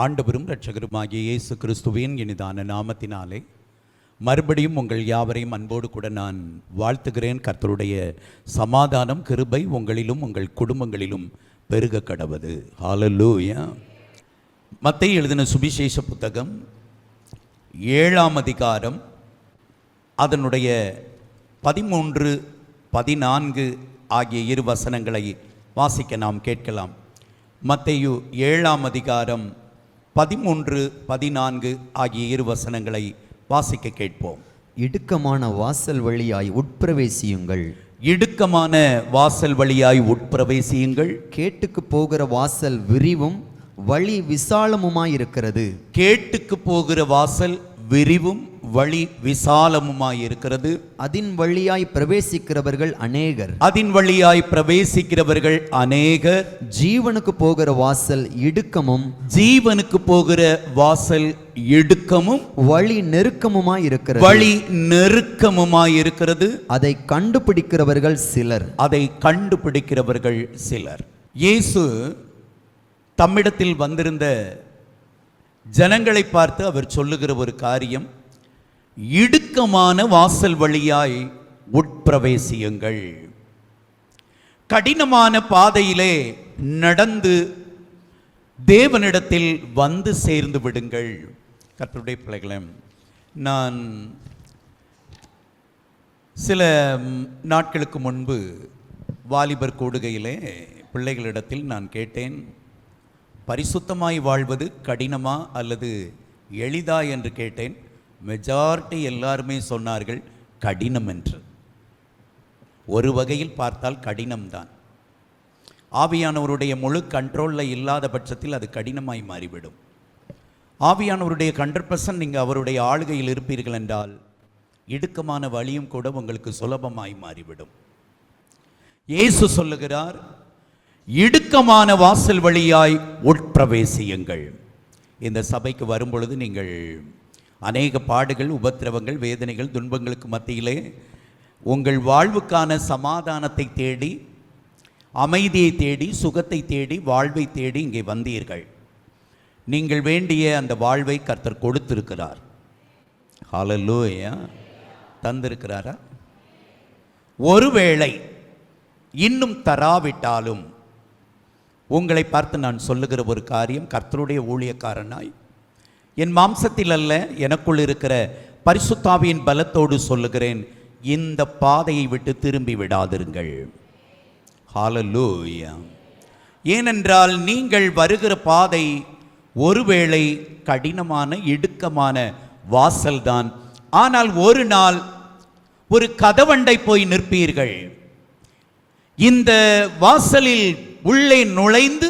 ஆண்டவரும் இரட்சகருமாகிய இயேசு கிறிஸ்துவின் இனிதான நாமத்தினாலே மறுபடியும் உங்கள் யாவரையும் அன்போடு கூட நான் வாழ்த்துகிறேன். கர்த்தருடைய சமாதானம் கிருபை உங்களிலும் உங்கள் குடும்பங்களிலும் பெருக கடவது. ஹல்லேலூயா. மத்தேயு எழுதின சுவிசேஷ புத்தகம் 7ஆம் அதிகாரம் அதனுடைய 13, 14 ஆகிய இரு வசனங்களை வாசிக்க நாம் கேட்கலாம். மத்தேயு 7ஆம் அதிகாரம் 13, 14 ஆகிய இரு வசனங்களை வாசிக்க கேட்போம். இடுக்கமான வாசல் வழியாய் உட்பிரவேசியுங்கள். இடுக்கமான வாசல் வழியாய் உட்பிரவேசியுங்கள். கேட்டுக்கு போகிற வாசல் விரிவும் வழி விசாலமுமாயிருக்கிறது. கேட்டுக்கு போகிற வாசல் விரிவும் வழி விசாலமுமாயிருக்கிறது. அதின் வழியாய் பிரவேசிக்கிறவர்கள் அநேகர். அதின் வழியாய் பிரவேசிக்கிறவர்கள் அநேகர். ஜீவனுக்கு போகிற வாசல் இடுக்கமும் ஜீவனுக்கு போகிற வாசல் இடுக்கமும் வழி நெருக்கமுமாயிருக்கிறது. வழி நெருக்கமுமாயிருக்கிறது. அதை கண்டுபிடிக்கிறவர்கள் சிலர். அதை கண்டுபிடிக்கிறவர்கள் சிலர். இயேசு தம்மிடத்தில் வந்திருந்த ஜனங்களை பார்த்து அவர் சொல்லுகிற ஒரு காரியம், இடுக்கமான வாசல் வழியாய் உட்பிரவேசியுங்கள். கடினமான பாதையிலே நடந்து தேவனிடத்தில் வந்து சேர்ந்து விடுங்கள். கர்த்தருடைய பிள்ளைகளே, நான் சில நாட்களுக்கு முன்பு வாலிபர் கூடுகையிலே பிள்ளைகளிடத்தில் நான் கேட்டேன், பரிசுத்தமாய் வாழ்வது கடினமா அல்லது எளிதா என்று கேட்டேன். மெஜாரிட்டி எல்லாருமே சொன்னார்கள் கடினம் என்று. ஒரு வகையில் பார்த்தால் கடினம்தான். ஆவியானவருடைய முழு கண்ட்ரோலில் இல்லாத பட்சத்தில் அது கடினமாய் மாறிவிடும். ஆவியானவருடைய 100% நீங்கள் அவருடைய ஆளுகையில் இருப்பீர்கள் என்றால் இடுக்கமான வழியும் கூட உங்களுக்கு சுலபமாய் மாறிவிடும். இயேசு சொல்லுகிறார், இடுக்கமான வாசல் வழியாய் உட்பிரவேசியுங்கள். இந்த சபைக்கு வரும்பொழுது நீங்கள் அநேக பாடுகள், உபத்திரவங்கள், வேதனைகள், துன்பங்களுக்கு மத்தியிலே உங்கள் வாழ்வுக்கான சமாதானத்தை தேடி, அமைதியை தேடி, சுகத்தை தேடி, வாழ்வை தேடி இங்கே வந்தீர்கள். நீங்கள் வேண்டிய அந்த வாழ்வை கர்த்தர் கொடுத்திருக்கிறார். ஹல்லேலூயா. தந்திருக்கிறாரா? ஒருவேளை இன்னும் தராவிட்டாலும் உங்களை பார்த்து நான் சொல்லுகிற ஒரு காரியம், கர்த்தருடைய ஊழியக்காரனாய் என் மாம்சத்தில் அல்ல, எனக்குள் இருக்கிற பரிசுத்தாவியின் பலத்தோடு சொல்லுகிறேன், இந்த பாதையை விட்டு திரும்பி விடாதிருங்கள். ஹல்லேலூயா. ஏனென்றால் நீங்கள் வருகிற பாதை ஒருவேளை கடினமான இடுக்கமான வாசல்தான். ஆனால் ஒரு நாள் ஒரு கதவண்டை போய் நிற்பீர்கள். இந்த வாசலில் உள்ளே நுழைந்து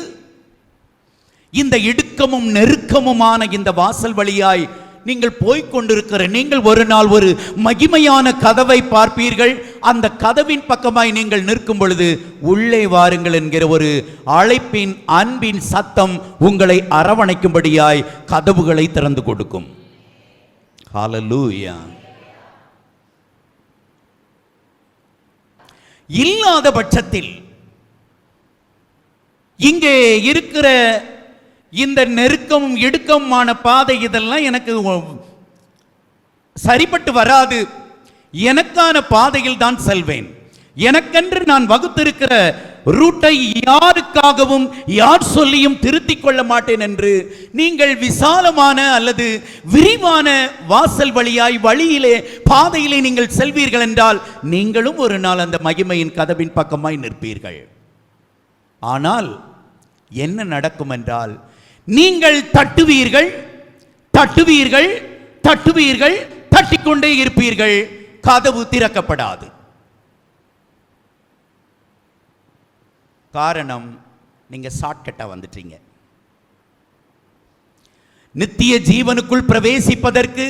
இந்த இடுக்கமும் நெருக்கமுமான இந்த வாசல் வழியாய் நீங்கள் போய்கொண்டிருக்கிற நீங்கள் ஒரு நாள் ஒரு மகிமையான கதவை பார்ப்பீர்கள். அந்த கதவின் பக்கமாய் நீங்கள் நிற்கும் பொழுது உள்ளே வாருங்கள் என்கிற ஒரு அழைப்பின், அன்பின் சத்தம் உங்களை அரவணைக்கும்படியாய் கதவுகளை திறந்து கொடுக்கும். ஹல்லேலூயா. இல்லாத பட்சத்தில் இங்கே இருக்கிற இந்த நெருக்கமும் இடுக்கமான பாதை இதெல்லாம் எனக்கு சரிப்பட்டு வராது, எனக்கான பாதையில் தான் செல்வேன், எனக்கென்று நான் வகுத்திருக்கிற ரூட்டை யாருக்காகவும் யார் சொல்லியும் திருத்திக் கொள்ள மாட்டேன் என்று நீங்கள் விசாலமான அல்லது விரிவான வாசல் வழியாய் வழியிலே பாதையிலே நீங்கள் செல்வீர்கள் என்றால் நீங்களும் ஒரு நாள் அந்த மகிமையின் கதவின் பக்கமாய் நிற்பீர்கள். ஆனால் என்ன நடக்கும் என்றால், நீங்கள் தட்டுவீர்கள், தட்டுவீர்கள், தட்டுவீர்கள், தட்டிக்கொண்டே இருப்பீர்கள், கதவு திறக்கப்படாது. காரணம், நீங்க ஷார்ட்கட்டா வந்துட்டீங்க. நித்திய ஜீவனுக்குள் பிரவேசிப்பதற்கு,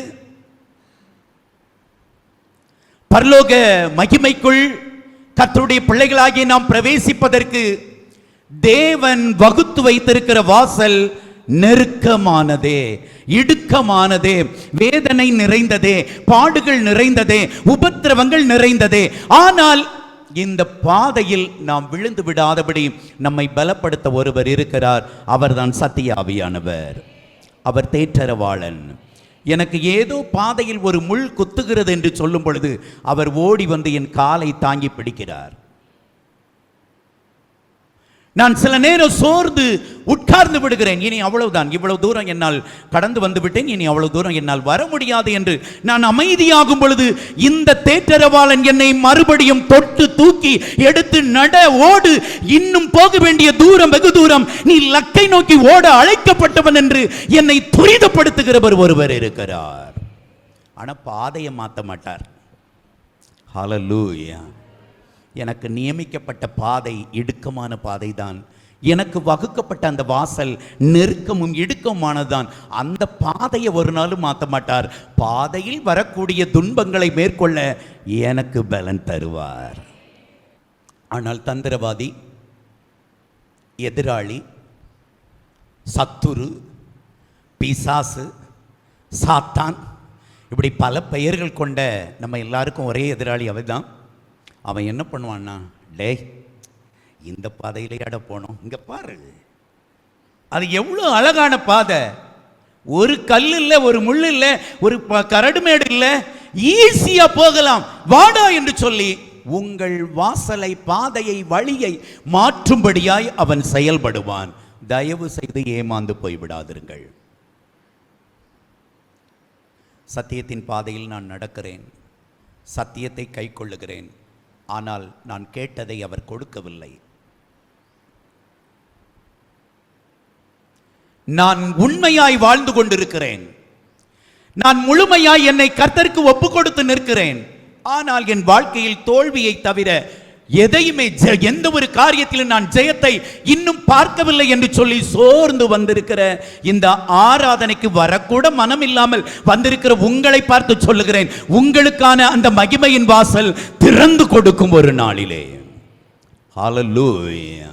பரலோக மகிமைக்குள் கர்த்தருடைய பிள்ளைகளாகிய நாம் பிரவேசிப்பதற்கு தேவன் வகுத்து வைத்திருக்கிற வாசல் நெருக்கமானதே, இடுக்கமானதே, வேதனை நிறைந்ததே, பாடுகள் நிறைந்ததே, உபத்திரவங்கள் நிறைந்ததே. ஆனால் இந்த பாதையில் நாம் விழுந்து விடாதபடி நம்மை பலப்படுத்த ஒருவர் இருக்கிறார். அவர்தான் சத்திய ஆவியானவர். அவர் தேற்றரவாளன். எனக்கு ஏதோ பாதையில் ஒரு முள் குத்துகிறது என்று சொல்லும் பொழுது அவர் ஓடி வந்து என் காலை தாங்கி பிடிக்கிறார். நான் சில நேரம் சோர்ந்து உட்கார்ந்து விடுகிறேன். இனி அவ்வளவுதான், இவ்வளவு தூரம் என்னால் கடந்து வந்து விட்டேன், இனி அவ்வளவு தூரம் என்னால் வர முடியாது என்று நான் அமைதியாகும் பொழுது இந்த தேற்றரவாளன் என்னை மறுபடியும் தொட்டு தூக்கி எடுத்து நட, ஓடு, இன்னும் போக வேண்டிய தூரம் வெகு தூரம், நீ லக்கை நோக்கி ஓட அழைக்கப்பட்டவன் என்று என்னை துரிதப்படுத்துகிறவர் ஒருவர் இருக்கிறார். ஆனா பாதையை மாற்ற மாட்டார். ஹல்லேலூயா. எனக்கு நியமிக்கப்பட்ட பாதை இடுக்கமான பாதை தான். எனக்கு வகுக்கப்பட்ட அந்த வாசல் நெருக்கமும் இடுக்கமானதுதான். அந்த பாதையை ஒரு நாளும் மாற்ற மாட்டார். பாதையில் வரக்கூடிய துன்பங்களை மேற்கொள்ள எனக்கு பலன் தருவார். ஆனால் தந்திரவாதி, எதிராளி, சத்துரு, பிசாசு, சாத்தான், இப்படி பல பெயர்கள் கொண்ட நம்ம எல்லாருக்கும் ஒரே எதிராளி அவன். அவன் என்ன பண்ணுவான்னா, டேய் இந்த பாதையிலேயாட போனோம், இங்க பாரு, அது எவ்வளோ அழகான பாதை, ஒரு கல் இல்லை, ஒரு முள் இல்லை, ஒரு கரடுமேடு இல்லை, ஈஸியா போகலாம், வாடா என்று சொல்லி உங்கள் வாசலை, பாதையை, வழியை மாற்றும்படியாய் அவன் செயல்படுவான். தயவு செய்து ஏமாந்து போய்விடாதிருங்கள். சத்தியத்தின் பாதையில் நான் நடக்கிறேன், சத்தியத்தை கை கொள்ளுகிறேன், ஆனால் நான் கேட்டதை அவர் கொடுக்கவில்லை. நான் உண்மையாய் வாழ்ந்து கொண்டிருக்கிறேன், நான் முழுமையாய் என்னை கர்த்தருக்கு ஒப்பு கொடுத்து நிற்கிறேன், ஆனால் என் வாழ்க்கையில் தோல்வியை தவிர எதையுமே, எந்த ஒரு காரியத்திலும் நான் ஜெயத்தை இன்னும் பார்க்கவில்லை என்று சொல்லி சோர்ந்து வந்திருக்கிற இந்த ஆராதனைக்கு வரக்கூட மனம் இல்லாமல் வந்திருக்கிற உங்களை பார்த்து சொல்லுகிறேன், உங்களுக்கான அந்த மகிமையின் வாசல் திறந்து கொடுக்கும் ஒரு நாளிலே. ஹல்லேலூயா.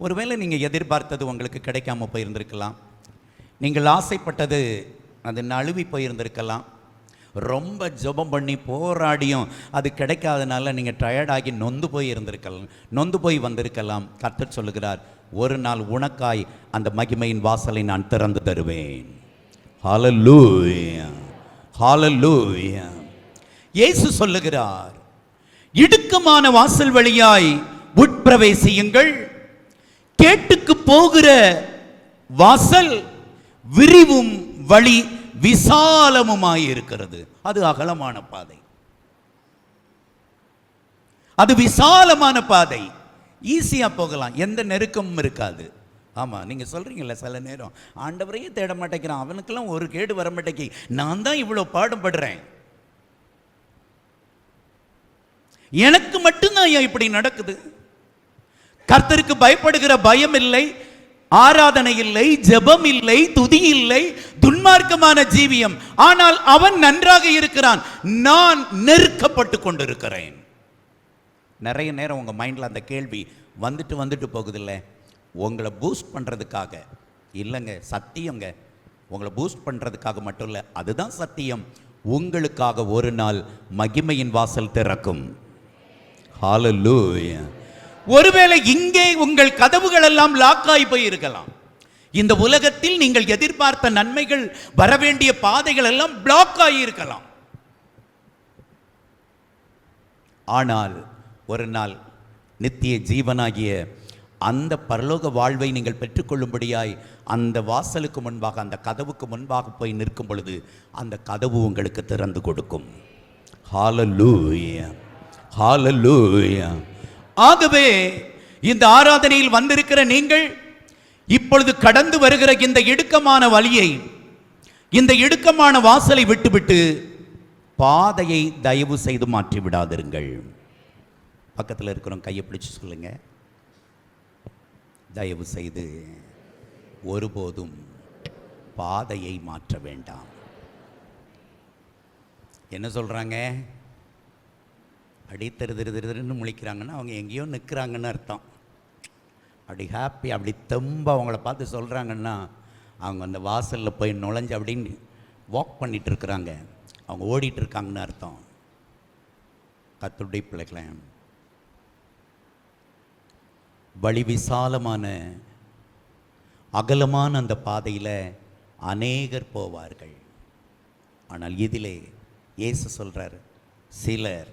ஒருவேளை நீங்க எதிர்பார்த்தது உங்களுக்கு கிடைக்காம போயிருந்திருக்கலாம், நீங்கள் ஆசைப்பட்டது அது நழுவி போயிருந்திருக்கலாம், ரொம்ப ஜெபம் பண்ணி போராடியும் அது கிடைக்காதனால நீங்கள் டயர்டாகி நொந்து போய் வந்திருக்கலாம். கர்த்தர் சொல்லுகிறார், ஒரு நாள் உனக்காய் அந்த மகிமையின் வாசலை நான் திறந்து தருவேன். ஹல்லேலூயா, ஹல்லேலூயா. இயேசு சொல்லுகிறார், இடுக்கமான வாசல் வழியாய் உட்பிரவேசியுங்கள், கேட்டுக்கு போகிற வாசல் விரிவும் வழி விசாலமுமாய் இருக்கிறது. அது அகலமான பாதை, அது விசாலமான பாதை, ஈஸியா போகலாம், எந்த நெருக்கமும் இருக்காது. ஆமா, நீங்க சொல்றீங்கல்ல சில நேரம் ஆண்டவரையே தேட மாட்டேங்கிறான், அவனுக்கெல்லாம் ஒரு கேடு வர மாட்டேங்கி, நான் தான் இவ்வளவு பாடுபடுறேன், எனக்கு மட்டும்தான் ஏன் இப்படி நடக்குது? கர்த்தருக்கு பயப்படுகிற பயம் இல்லை, ஆராதனை இல்லை, ஜெபம் இல்லை, துதி இல்லை, துன்மார்க்கமான ஜீவியம். ஆனால் அவன் நன்றாக இருக்கிறான், நான் நெருக்கப்பட்டு கொண்டிருக்கிறேன். நிறைய நேரம் உங்க மைண்ட்ல அந்த கேள்வி வந்துட்டு போகுதில்ல, உங்களை பூஸ்ட் பண்றதுக்காக இல்லைங்க, சத்தியங்க, உங்களை பூஸ்ட் பண்றதுக்காக மட்டும் இல்லை, அதுதான் சத்தியம். உங்களுக்காக ஒரு நாள் மகிமையின் வாசல் திறக்கும். ஹல்லேலூயா. ஒருவேளை இங்கே உங்கள் கதவுகள் எல்லாம் லாக்காய் போய் இருக்கலாம். இந்த உலகத்தில் நீங்கள் எதிர்பார்த்த நன்மைகள் வரவேண்டிய பாதைகள் எல்லாம் பிளாக் ஆகி இருக்கலாம். ஆனால் ஒரு நாள் நித்திய ஜீவனாகிய அந்த பரலோக வாழ்வை நீங்கள் பெற்றுக்கொள்ளும்படியாய் அந்த வாசலுக்கு முன்பாக, அந்த கதவுக்கு முன்பாக போய் நிற்கும் பொழுது அந்த கதவு உங்களுக்கு திறந்து கொடுக்கும். ஹல்லேலூயா, ஹல்லேலூயா. ஆகவே இந்த ஆராதனையில் வந்திருக்கிற நீங்கள் இப்பொழுது கடந்து வருகிற இந்த இடுக்கமான வழியை, இந்த இடுக்கமான வாசலை விட்டுவிட்டு பாதையை தயவு செய்து மாற்றி விடாதிருங்கள். பக்கத்தில் இருக்கிறோம், கையை பிடிச்சு சொல்லுங்க, தயவு செய்து ஒருபோதும் பாதையை மாற்ற வேண்டாம். என்ன சொல்றாங்க? அப்படி திருன்னு முழிக்கிறாங்கன்னா அவங்க எங்கேயோ நிற்கிறாங்கன்னு அர்த்தம். அப்படி ஹாப்பி, அப்படி தெம்ப அவங்கள பார்த்து சொல்கிறாங்கன்னா அவங்க அந்த வாசலில் போய் நுழைஞ்சு அப்படின்னு வாக் பண்ணிட்டு இருக்கிறாங்க, அவங்க ஓடிட்டு இருக்காங்கன்னு அர்த்தம். கர்த்தருடைய பிள்ளைகளே, வழி விசாலமான அகலமான அந்த பாதையில் அநேகர் போவார்கள். ஆனால் இதிலே இயேசு சொல்கிறார், சிலர்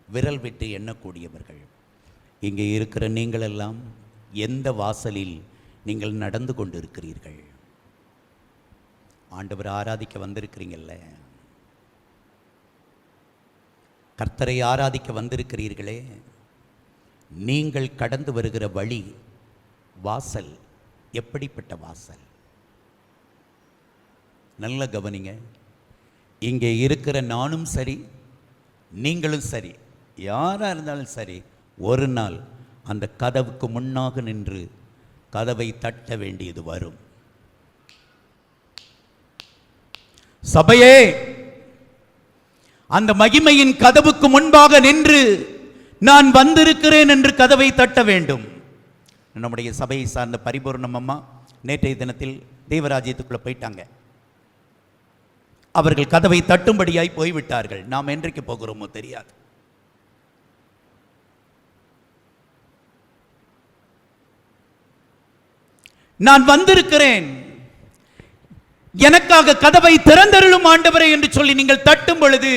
விரல் விட்டு எண்ணக்கூடியவர்கள். இங்கே இருக்கிற நீங்களெல்லாம் எந்த வாசலில் நீங்கள் நடந்து கொண்டு இருக்கிறீர்கள்? ஆண்டவர் ஆராதிக்க வந்திருக்கிறீங்கல்ல, கர்த்தரை ஆராதிக்க வந்திருக்கிறீர்களே, நீங்கள் கடந்து வருகிற வழி, வாசல் எப்படிப்பட்ட வாசல்? நல்ல கவனிங்க. இங்கே இருக்கிற நானும் சரி, நீங்களும் சரி, யாராக இருந்தாலும் சரி, ஒரு நாள் அந்த கதவுக்கு முன்னாக நின்று கதவை தட்ட வேண்டியது வரும். சபையே, அந்த மகிமையின் கதவுக்கு முன்பாக நின்று நான் வந்திருக்கிறேன் என்று கதவை தட்ட வேண்டும். நம்முடைய சபையை சார்ந்த பரிபூர்ணம் அம்மா நேற்றைய தினத்தில் தேவராஜ்யத்துக்குள்ள போயிட்டாங்க. அவர்கள் கதவை தட்டும்படியாய் போய்விட்டார்கள். நாம் என்றைக்கு போகிறோமோ தெரியாது. நான் வந்திருக்கிறேன், எனக்காக கதவை திறந்தருளும் ஆண்டவரே என்று சொல்லி நீங்கள் தட்டும் பொழுது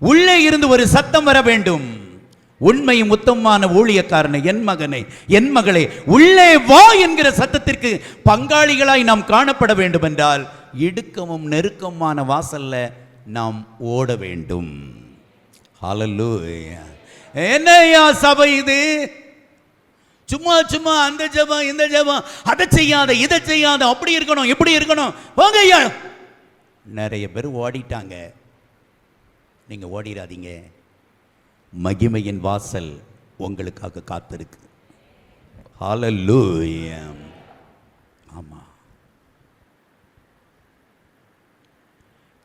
உள்ளே இருந்து ஒரு சத்தம் வர வேண்டும். உண்மையும் உத்தமமான ஊழியக்காரனை, என் மகனை, என் மகளே, உள்ளே வா என்கிற சத்தத்திற்கு பங்காளிகளாய் நாம் காணப்பட வேண்டும் என்றால் இடுக்கமும் நெருக்கமான வாசல்ல நாம் ஓட வேண்டும். ஹல்லேலூயா. என்னையா சபை இது? சும்மா சும்மா அந்த ஜெபம் இந்த ஜெபம், அதை செய்யாத இதை செய்யாத, அப்படி இருக்கணும் இப்படி இருக்கணும், வாங்க ஐயா. நிறைய பேர் ஓடிட்டாங்க. நீங்க ஓடிடாதீங்க. மகிமையின் வாசல் உங்களுக்காக காத்திருக்கு. ஹல்லேலூயா. ஆமா,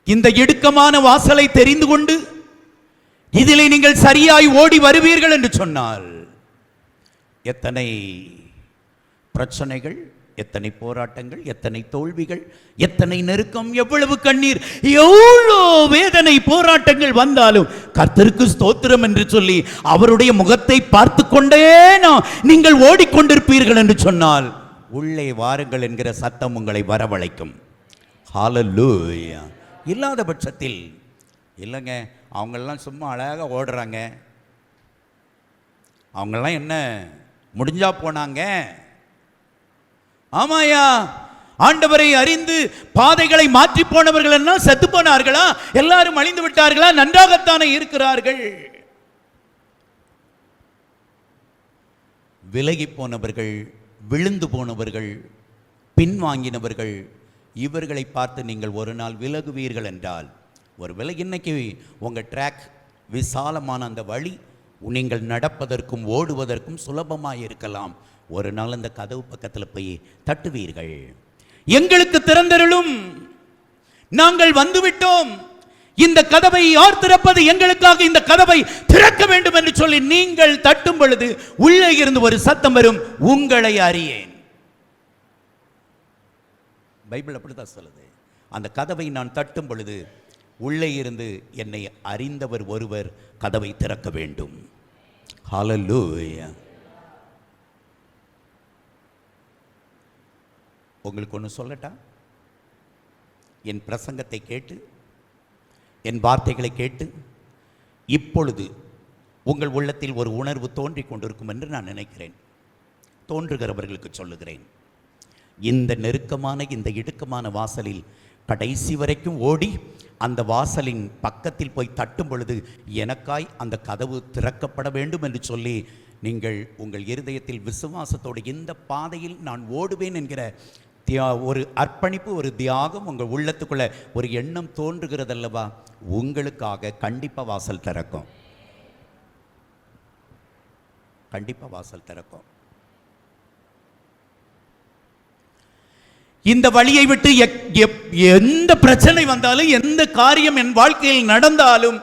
இந்த இடுக்கமான வாசலை தெரிந்து கொண்டு இதிலே நீங்கள் சரியாய் ஓடி வருவீர்கள் என்று சொன்னால் எத்தனை பிரச்சனைகள், எத்தனை போராட்டங்கள், எத்தனை தோல்விகள், எத்தனை நெருக்கம், எவ்வளவு கண்ணீர், எவ்வளோ வேதனை, போராட்டங்கள் வந்தாலும் கர்த்தருக்கு ஸ்தோத்திரம் என்று சொல்லி அவருடைய முகத்தை பார்த்து கொண்டே நீங்கள் ஓடிக்கொண்டிருப்பீர்கள் என்று சொன்னால் உள்ளே வாருங்கள் என்கிற சத்தம் உங்களை வரவழைக்கும். ஹல்லேலூயா. இல்லாத பட்சத்தில் இல்லைங்க, அவங்களெல்லாம் சும்மா அழகாக ஓடுறாங்க, அவங்கெல்லாம் என்ன முடிஞ்சா போனாங்க. ஆமாயா, ஆண்டவரை அறிந்து பாதைகளை மாற்றி போனவர்கள் எல்லாம் செத்து போனார்களா? எல்லாரும் அழிந்து விட்டார்களா? நன்றாகத்தானே இருக்கிறார்கள். விலகி போனவர்கள், விழுந்து போனவர்கள், பின்வாங்கினவர்கள், இவர்களை பார்த்து நீங்கள் ஒரு நாள் விலகுவீர்கள் என்றால், ஒருவேளை இன்னைக்கு உங்கள் ட்ராக் விசாலமான அந்த வழி நீங்கள் நடப்பதற்கும் ஓடுவதற்கும் சுலபமாக இருக்கலாம். ஒரு நாள் அந்த கதவு பக்கத்தில் போய் தட்டுவீர்கள். எங்களுக்கு திறந்தருளும், நாங்கள் வந்துவிட்டோம், இந்த கதவை யார் திறப்பது? எங்களுக்காக இந்த கதவை திறக்க வேண்டும் என்று சொல்லி நீங்கள் தட்டும் பொழுது உள்ளே இருந்து ஒரு சத்தம் வரும், உங்களை அறியேன். பைபிள் அப்படித்தான் சொல்லுது. அந்த கதவை நான் தட்டும் பொழுது உள்ளே இருந்து என்னை அறிந்தவர் ஒருவர் கதவை திறக்க வேண்டும். ஹல்லேலூயா. உங்களுக்கு ஒன்று சொல்லட்டா? என் பிரசங்கத்தை கேட்டு, என் வார்த்தைகளை கேட்டு இப்பொழுது உங்கள் உள்ளத்தில் ஒரு உணர்வு தோன்றிக் கொண்டிருக்கும் என்று நான் நினைக்கிறேன். தோன்றுகிறவர்களுக்கு சொல்லுகிறேன், இந்த நெருக்கமான இந்த இடுக்கமான வாசலில் கடைசி வரைக்கும் ஓடி அந்த வாசலின் பக்கத்தில் போய் தட்டும் பொழுது எனக்காய் அந்த கதவு திறக்கப்பட வேண்டும் என்று சொல்லி நீங்கள் உங்கள் இருதயத்தில் விசுவாசத்தோடு இந்த பாதையில் நான் ஓடுவேன் என்கிற ஒரு அர்ப்பணிப்பு, ஒரு தியாகம் உங்கள் உள்ளத்துக்குள்ள ஒரு எண்ணம் தோன்றுகிறதல்லவா, உங்களுக்காக கண்டிப்பாக வாசல் திறக்கும். கண்டிப்பாக வாசல் திறக்கும். இந்த வழியை விட்டு எந்த பிரச்சனை வந்தாலும், எந்த காரியம் என் வாழ்க்கையில் நடந்தாலும்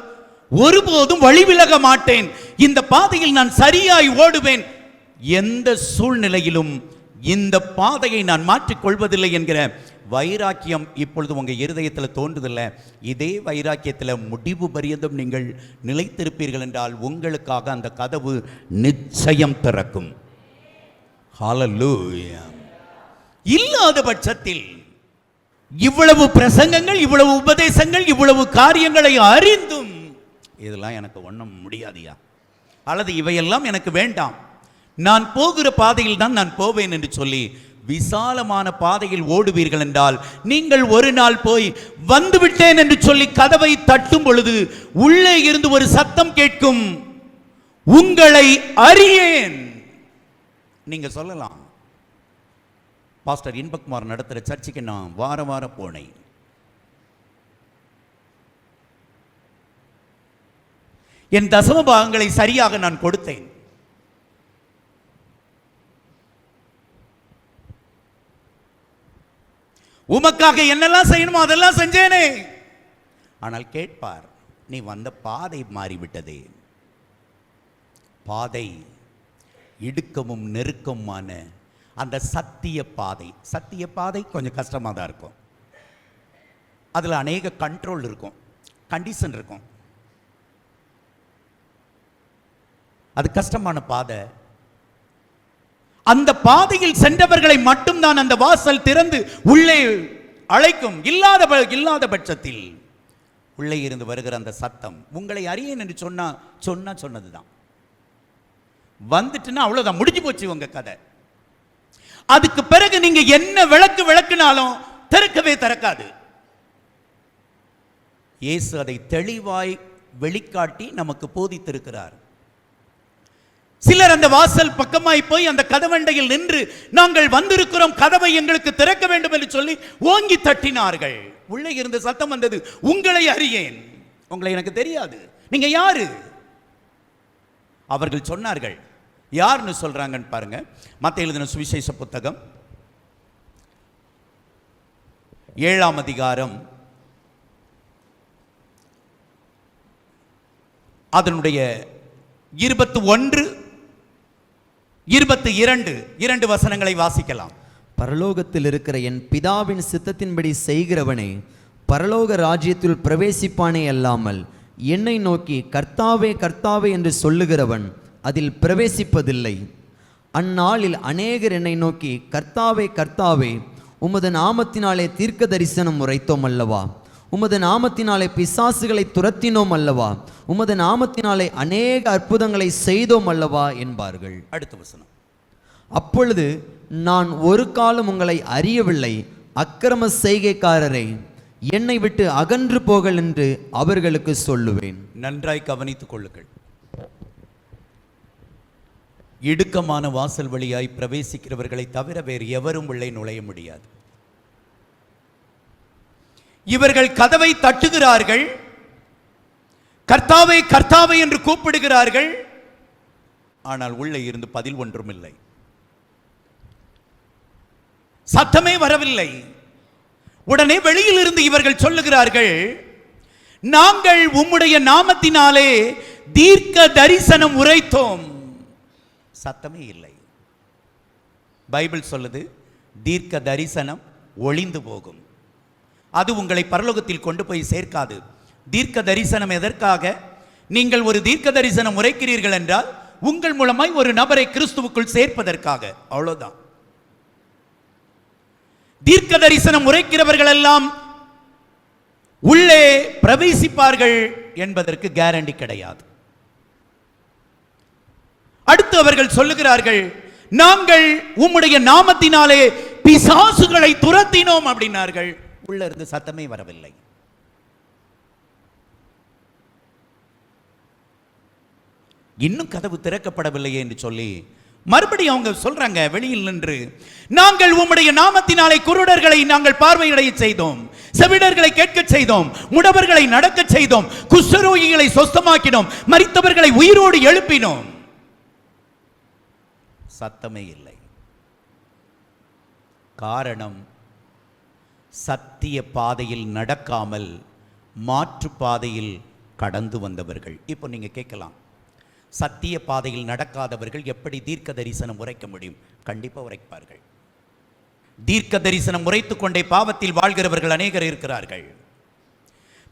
ஒருபோதும் வழி விலக மாட்டேன். இந்த பாதையில் நான் சரியாய் ஓடுவேன். எந்த சூழ்நிலையிலும் இந்த பாதையை நான் மாற்றிக்கொள்வதில்லை என்கிற வைராக்கியம் இப்பொழுது உங்கள் இருதயத்தில் தோன்றுதில்லை. இதே வைராக்கியத்தில் முடிவு பரியந்தம் நீங்கள் நிலைத்திருப்பீர்கள் என்றால் உங்களுக்காக அந்த கதவு நிச்சயம் திறக்கும். ஹalleluya. இல்லாத பட்சத்தில் இவ்வளவு பிரசங்கங்கள், இவ்வளவு உபதேசங்கள், இவ்வளவு காரியங்களை அறிந்தும் இதெல்லாம் எனக்கு ஒண்ணும் முடியாதியா, அல்லது இவையெல்லாம் எனக்கு வேண்டாம், நான் போகிற பாதையில் தான் நான் போவேன் என்று சொல்லி விசாலமான பாதையில் ஓடுவீர்கள் என்றால், நீங்கள் ஒரு நாள் போய் வந்துவிட்டேன் என்று சொல்லி கதவை தட்டும் பொழுது உள்ளே இருந்து ஒரு சத்தம் கேட்கும், உங்களை அறியேன். நீங்க சொல்லலாம், பாஸ்டர் இன்பகுமார் நடத்துகிற சர்ச்சுக்கு நான் வாரம் போனேன், என் தசம பாகங்களை சரியாக நான் கொடுத்தேன், உமக்காக என்னெல்லாம் செய்யணுமோ அதெல்லாம் செஞ்சேனே. ஆனால் கேட்பார், நீ வந்த பாதை மாறிவிட்டதே. பாதை இடுக்கமும் நெருக்கமுமான அந்த சத்திய பாதை. சத்திய பாதை கொஞ்சம் கஷ்டமாக தான் இருக்கும், அதில் அநேக கண்ட்ரோல் இருக்கும், கண்டிஷன் இருக்கும், அது கஷ்டமான பாதை. அந்த பாதையில் சென்றவர்களை மட்டும்தான் அந்த வாசல் திறந்து உள்ளே அழைக்கும். இல்லாத பட்சத்தில் உள்ளே இருந்து வருகிற அந்த சத்தம், உங்களை அறியேன் என்று சொன்னதுதான். வந்துட்டுன்னா அவ்வளவுதான், முடிஞ்சு போச்சு உங்க கதை. அதுக்கு பிறகு நீங்க என்ன விளக்குனாலும் திறக்காது. இயேசு அதை தெளிவாய் வெளிக்காட்டி நமக்கு போதித்திருக்கிறார். சிலர் அந்த வாசல் பக்கமாய் போய் அந்த கதவண்டையில் நின்று, நாங்கள் வந்திருக்கிறோம், கதவை எங்களுக்கு திறக்க வேண்டும் என்று சொல்லி ஓங்கி தட்டினார்கள். உள்ளே இருந்த சத்தம் வந்தது, உங்களை அறியேன், உங்களை எனக்கு தெரியாது, நீங்க யாரு? அவர்கள் சொன்னார்கள். யாருன்னு சொல்றாங்கன்னு பாருங்க. மத்தேயு எழுதின சுவிசேஷ புத்தகம் 7ஆம் அதிகாரம் அதனுடைய 21, 22 வசனங்களை வாசிக்கலாம். பரலோகத்தில் இருக்கிற என் பிதாவின் சித்தத்தின்படி செய்கிறவனே பரலோக ராஜ்யத்தில் பிரவேசிப்பானே அல்லாமல், என்னை நோக்கி கர்த்தாவே கர்த்தாவே என்று சொல்லுகிறவன் அதில் பிரவேசிப்பதில்லை. அந்நாளில் அநேகர் என்னை நோக்கி கர்த்தாவே கர்த்தாவே, உமது நாமத்தினாலே தீர்க்க தரிசனம் உரைத்தோம் அல்லவா, உமது நாமத்தினாலே பிசாசுகளை துரத்தினோம் அல்லவா, உமது நாமத்தினாலே அநேக அற்புதங்களை செய்தோம் அல்லவா என்பார்கள். அடுத்த வசனம். அப்பொழுது நான் ஒரு காலம் உங்களை அறியவில்லை, அக்கிரம செய்கைக்காரரை என்னை விட்டு அகன்று போகள் என்று அவர்களுக்கு சொல்லுவேன். நன்றாய் கவனித்துக் கொள்ளுங்கள். இடுக்கமான வாசல் வழியாய் பிரவேசிக்கிறவர்களை தவிர வேறு எவரும் உள்ளே நுழைய முடியாது. இவர்கள் கதவை தட்டுகிறார்கள், கர்த்தாவே கர்த்தாவே என்று கூப்பிடுகிறார்கள், ஆனால் உள்ளே இருந்து பதில் ஒன்றும் இல்லை, சத்தமே வரவில்லை. உடனே வெளியில் இருந்து இவர்கள் சொல்லுகிறார்கள், நாங்கள் உம்முடைய நாமத்தினாலே தீர்க்க தரிசனம் உரைத்தோம். சத்தமே இல்லை. பைபிள் சொல்லுது, தீர்க்க தரிசனம் ஒளிந்து போகும், அது உங்களை பரலோகத்தில் கொண்டு போய் சேர்க்காது. தீர்க்க தரிசனம் எதற்காக? நீங்கள் ஒரு தீர்க்க தரிசனம் உரைக்கிறீர்கள் என்றால் உங்கள் மூலமாய் ஒரு நபரை கிறிஸ்துவுக்குள் சேர்ப்பதற்காக, அவ்வளவுதான். தீர்க்க தரிசனம் உரைக்கிறவர்கள் எல்லாம் உள்ளே பிரவேசிப்பார்கள் என்பதற்கு கேரண்டி கிடையாது. அடுத்து அவர்கள் சொல்லுகிறார்கள், நாங்கள் உம்முடைய நாமத்தினாலே பிசாசுகளை துரத்தினோம் அப்படின்னார்கள். உள்ள இருந்து சத்தமே வரவில்லை. இன்னும் கதவு திறக்கப்படவில்லையே என்று சொல்லி மறுபடியும் அவங்க சொல்றாங்க வெளியில் நின்று, நாங்கள் உம்முடைய நாமத்தினாலே குருடர்களை நாங்கள் பார்வையடைய செய்தோம், செவிடர்களை கேட்க செய்தோம், முடவர்களை நடக்க செய்தோம், குஷ்டரோகிகளை சொஸ்தமாக்கினோம், மரித்தவர்களை உயிரோடு எழுப்பினோம். சத்தமே இல்லை. காரணம், சத்திய பாதையில் நடக்காமல் மாற்று பாதையில் கடந்து வந்தவர்கள். இப்போ நீங்க கேட்கலாம், சத்திய பாதையில் நடக்காதவர்கள் எப்படி தீர்க்க தரிசனம் உரைக்க முடியும்? கண்டிப்பா உரைப்பார்கள். தீர்க்க தரிசனம் உரைத்துக் கொண்டே பாவத்தில் வாழ்கிறவர்கள் அநேகர் இருக்கிறார்கள்.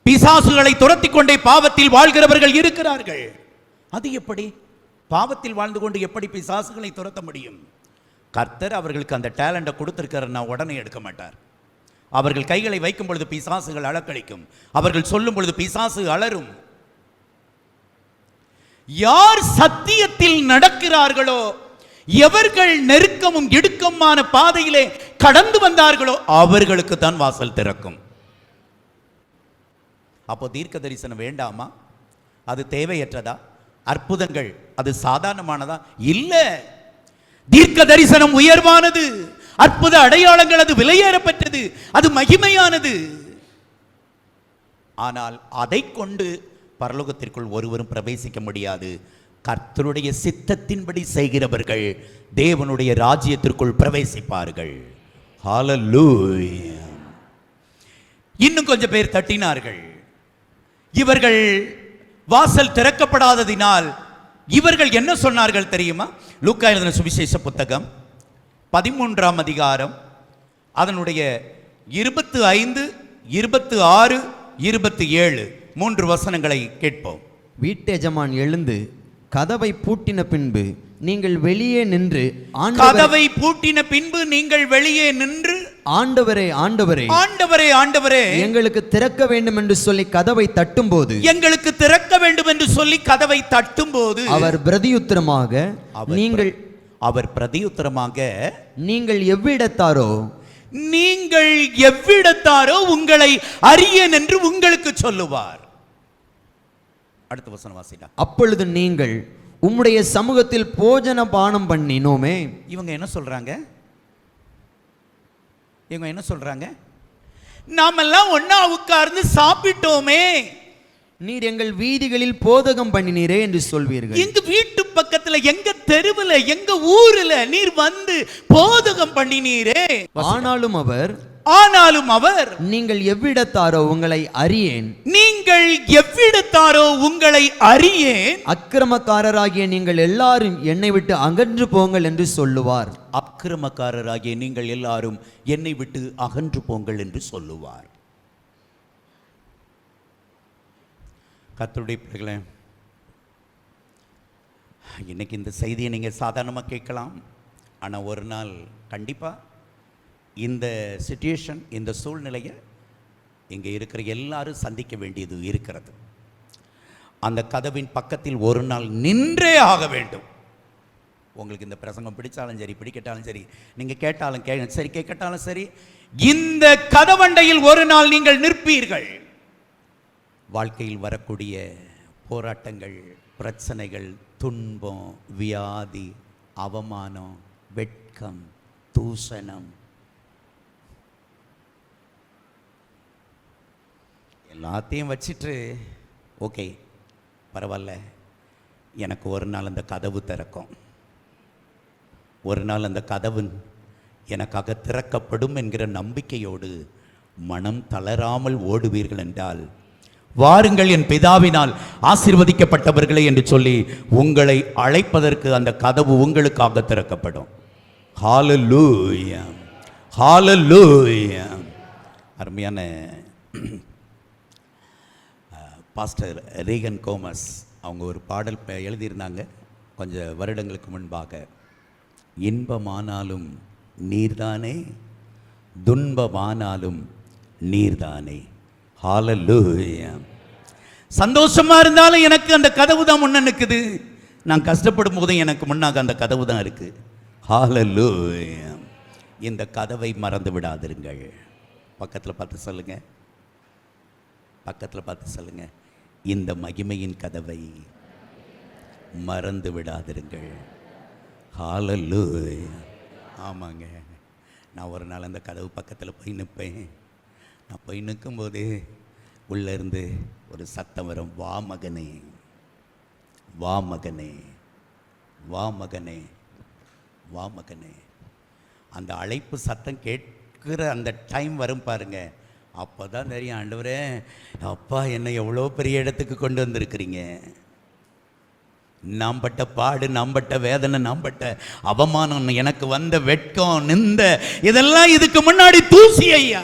பிசாசுகளை துரத்திக் கொண்டே பாவத்தில் வாழ்கிறவர்கள் இருக்கிறார்கள். அது எப்படி? பாவத்தில் வாழ்ந்து கொண்டு எப்படி பிசாசுகளை துரத்த முடியும்? கர்த்தர் அவர்களுக்கு அந்த டேலண்ட்டை கொடுத்துருக்காருன்னா உடனே எடுக்க மாட்டார். அவர்கள் கைகளை வைக்கும் பொழுது பிசாசுகள் அலக்களிக்கும். அவர்கள் சொல்லும் பொழுது பிசாசு அலரும். யார் சத்தியத்தில் நடக்கிறார்களோ, எவர்கள் நெருக்கமும் இடுக்கமான பாதையிலே கடந்து வந்தார்களோ அவர்களுக்கு தான் வாசல் திறக்கும். அப்போ தீர்க்க தரிசனம் வேண்டாமா? அது தேவையற்றதா? அற்புதங்கள் அது சாதாரணமானதா? இல்ல. தீர்க்க தரிசனம் உயர்வானது, அற்புத அடையாளங்கள் அது விலையேறப்பட்டது, அது மகிமையானது. ஆனால் அதை கொண்டு பரலோகத்திற்குள் ஒருவரும் பிரவேசிக்க முடியாது. கர்த்தருடைய சித்தத்தின்படி செய்கிறவர்கள் தேவனுடைய ராஜ்யத்திற்குள் பிரவேசிப்பார்கள். ஹல்லேலூயா. இன்னும் கொஞ்சம் பேர் தட்டினார்கள். இவர்கள் வாசல் திறக்கப்படாததினால் இவர்கள் என்ன சொன்னார்கள் தெரியுமா? லூக்கா எழுதின சுவிசேஷ புத்தகம் 13ஆம் அதிகாரம் அதனுடைய 25, 26, 27 3 வசனங்களை கேட்போம். வீட்டெஜமான் எழுந்து கதவை பூட்டின பின்பு நீங்கள் வெளியே நின்று கதவை பூட்டின பின்பு நீங்கள் வெளியே நின்று ஆண்டவரே ஆண்டவரே ஆண்டவரே ஆண்டவரே எங்களுக்கு திறக்க வேண்டும் என்று சொல்லி கதவை தட்டும்போது எங்களுக்கு திறக்க வேண்டும் என்று சொல்லி கதவை தட்டும்போது அவர் பிரதியுத்தரமாக நீங்கள் எவ்விடத்தாரோ உங்களை அறியேன் என்று உங்களுக்கு சொல்லுவார். அடுத்த வசனம் வாசிடா. அப்பொழுது நீங்கள் உம்முடைய சமூகத்தில் போஜன பானம் பண்ணினோமே. இவங்க என்ன சொல்றாங்க? நாமெல்லாம் ஒன்னா உட்கார்ந்து சாப்பிட்டோமே. நீர் எங்கள் வீதிகளில் போதகம் பண்ணினீரே என்று சொல்வீர்கள். எங்க வீட்டு பக்கத்துல, எங்க தெருவுல, எங்க ஊர்ல நீர் வந்து போதகம் பண்ணினீரே. ஆனாலும் அவர் நீங்கள் எவ்விடத்தாரோ உங்களை அறியேன், அக்கிரமக்காரராகிய நீங்கள் எல்லாரும் என்னை விட்டு அகன்று போங்கள் என்று சொல்லுவார். அக்கிரமக்காரராகிய நீங்கள் எல்லாரும் என்னை விட்டு அகன்று போங்கள் என்று சொல்லுவார். கர்த்தருடைய பிள்ளைகளே, இன்னைக்கு இந்த செய்தியை நீங்கள் சாதாரணமாக கேட்கலாம். ஆனால் ஒரு நாள் கண்டிப்பாக இந்த சிச்சுவேஷன், இந்த சூழ்நிலையை இங்கே இருக்கிற எல்லாரும் சந்திக்க வேண்டியது இருக்கிறது. அந்த கதவின் பக்கத்தில் ஒரு நாள் நின்றே ஆக வேண்டும். உங்களுக்கு இந்த பிரசங்கம் பிடிச்சாலும் சரி, பிடிக்கட்டாலும் சரி, நீங்கள் கேட்டாலும் சரி, கேட்கட்டாலும் சரி, இந்த கதவண்டையில் ஒரு நாள் நீங்கள் நிற்பீர்கள். வாழ்க்கையில் வரக்கூடிய போராட்டங்கள், பிரச்சனைகள், துன்பம், வியாதி, அவமானம், வெட்கம், தூஷணம் எல்லாத்தையும் வச்சிட்டு ஓகே பரவாயில்ல, எனக்கு ஒரு நாள் அந்த கதவு திறக்கும், ஒரு நாள் அந்த கதவு எனக்காக திறக்கப்படும் என்கிற நம்பிக்கையோடு மனம் தளராமல் ஓடுவீர்கள் என்றால், வாருங்கள் என் பிதாவினால் ஆசீர்வதிக்கப்பட்டவர்களே என்று சொல்லி உங்களை அழைப்பதற்கு அந்த கதவு உங்களுக்காக திறக்கப்படும். ஹல்லேலூயா, ஹல்லேலூயா. அருமையான பாஸ்டர் ரீகன் கோமஸ் அவங்க ஒரு பாடல் எழுதியிருந்தாங்க கொஞ்சம் வருடங்களுக்கு முன்பாக. இன்பமானாலும் நீர்தானே, துன்பமானாலும் நீர்தானே. ஹல்லேலூயா. சந்தோஷமா இருந்தாலும் எனக்கு அந்த கதவு தான் முன்ன நிற்குது, நான் கஷ்டப்படும் போதும் எனக்கு முன்னாக அந்த கதவு தான் இருக்கு. ஹல்லேலூயா. இந்த கதவை மறந்து விடாதிருங்கள். பக்கத்தில் பார்த்து சொல்லுங்க, இந்த மகிமையின் கதவை மறந்து விடாதிருங்கள். ஹல்லேலூயா. ஆமாங்க, நான் ஒரு நாள் அந்த கதவு பக்கத்தில் போய் நிற்பேன். நான் போய் நிற்கும்போது உள்ளேருந்து ஒரு சத்தம் வரும், வா மகனே, வா மகனே, வா மகனே, வா மகனே. அந்த அழைப்பு சத்தம் கேட்கிற அந்த டைம் வரும் பாருங்க, அப்போ தான் தெரியும், ஆண்டவரே அப்பா என்னை எவ்வளோ பெரிய இடத்துக்கு கொண்டு வந்திருக்கிறீங்க. நாம் பட்ட பாடு, நாம் பட்ட வேதனை, நாம் பட்ட அவமானம், எனக்கு வந்த வெட்கம், நிந்த, இதெல்லாம் இதுக்கு முன்னாடி தூசி ஐயா.